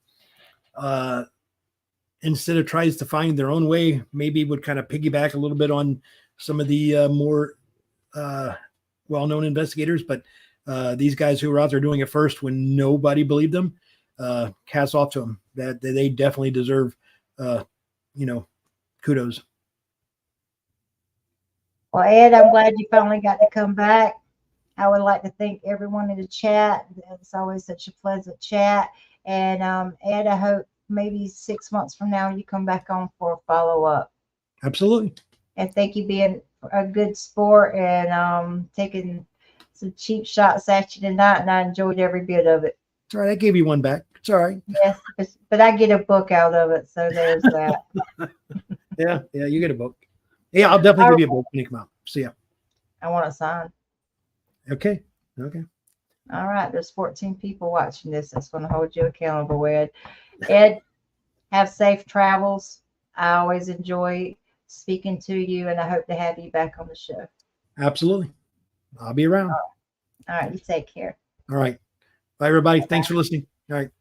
instead of tries to find their own way, maybe would kind of piggyback a little bit on some of the more well-known investigators. But these guys who were out there doing it first when nobody believed them, hats off to them. That they definitely deserve, kudos. Well, Ed, I'm glad you finally got to come back. I would like to thank everyone in the chat. It's always such a pleasant chat. And Ed, I hope maybe 6 months from now you come back on for a follow-up. Absolutely. And thank you being a good sport and taking some cheap shots at you tonight, and I enjoyed every bit of it. It's all right. I gave you one back. It's all right. Yes, but I get a book out of it, so there's that. Yeah, you get a book. Yeah, I'll definitely give you a book when you come out. See ya. I want a sign. Okay. All right, there's 14 people watching this. That's going to hold you accountable, Ed. Ed, have safe travels. I always enjoy speaking to you, and I hope to have you back on the show. Absolutely. I'll be around. All right, you take care. All right. Bye, everybody. Thanks for listening. All right.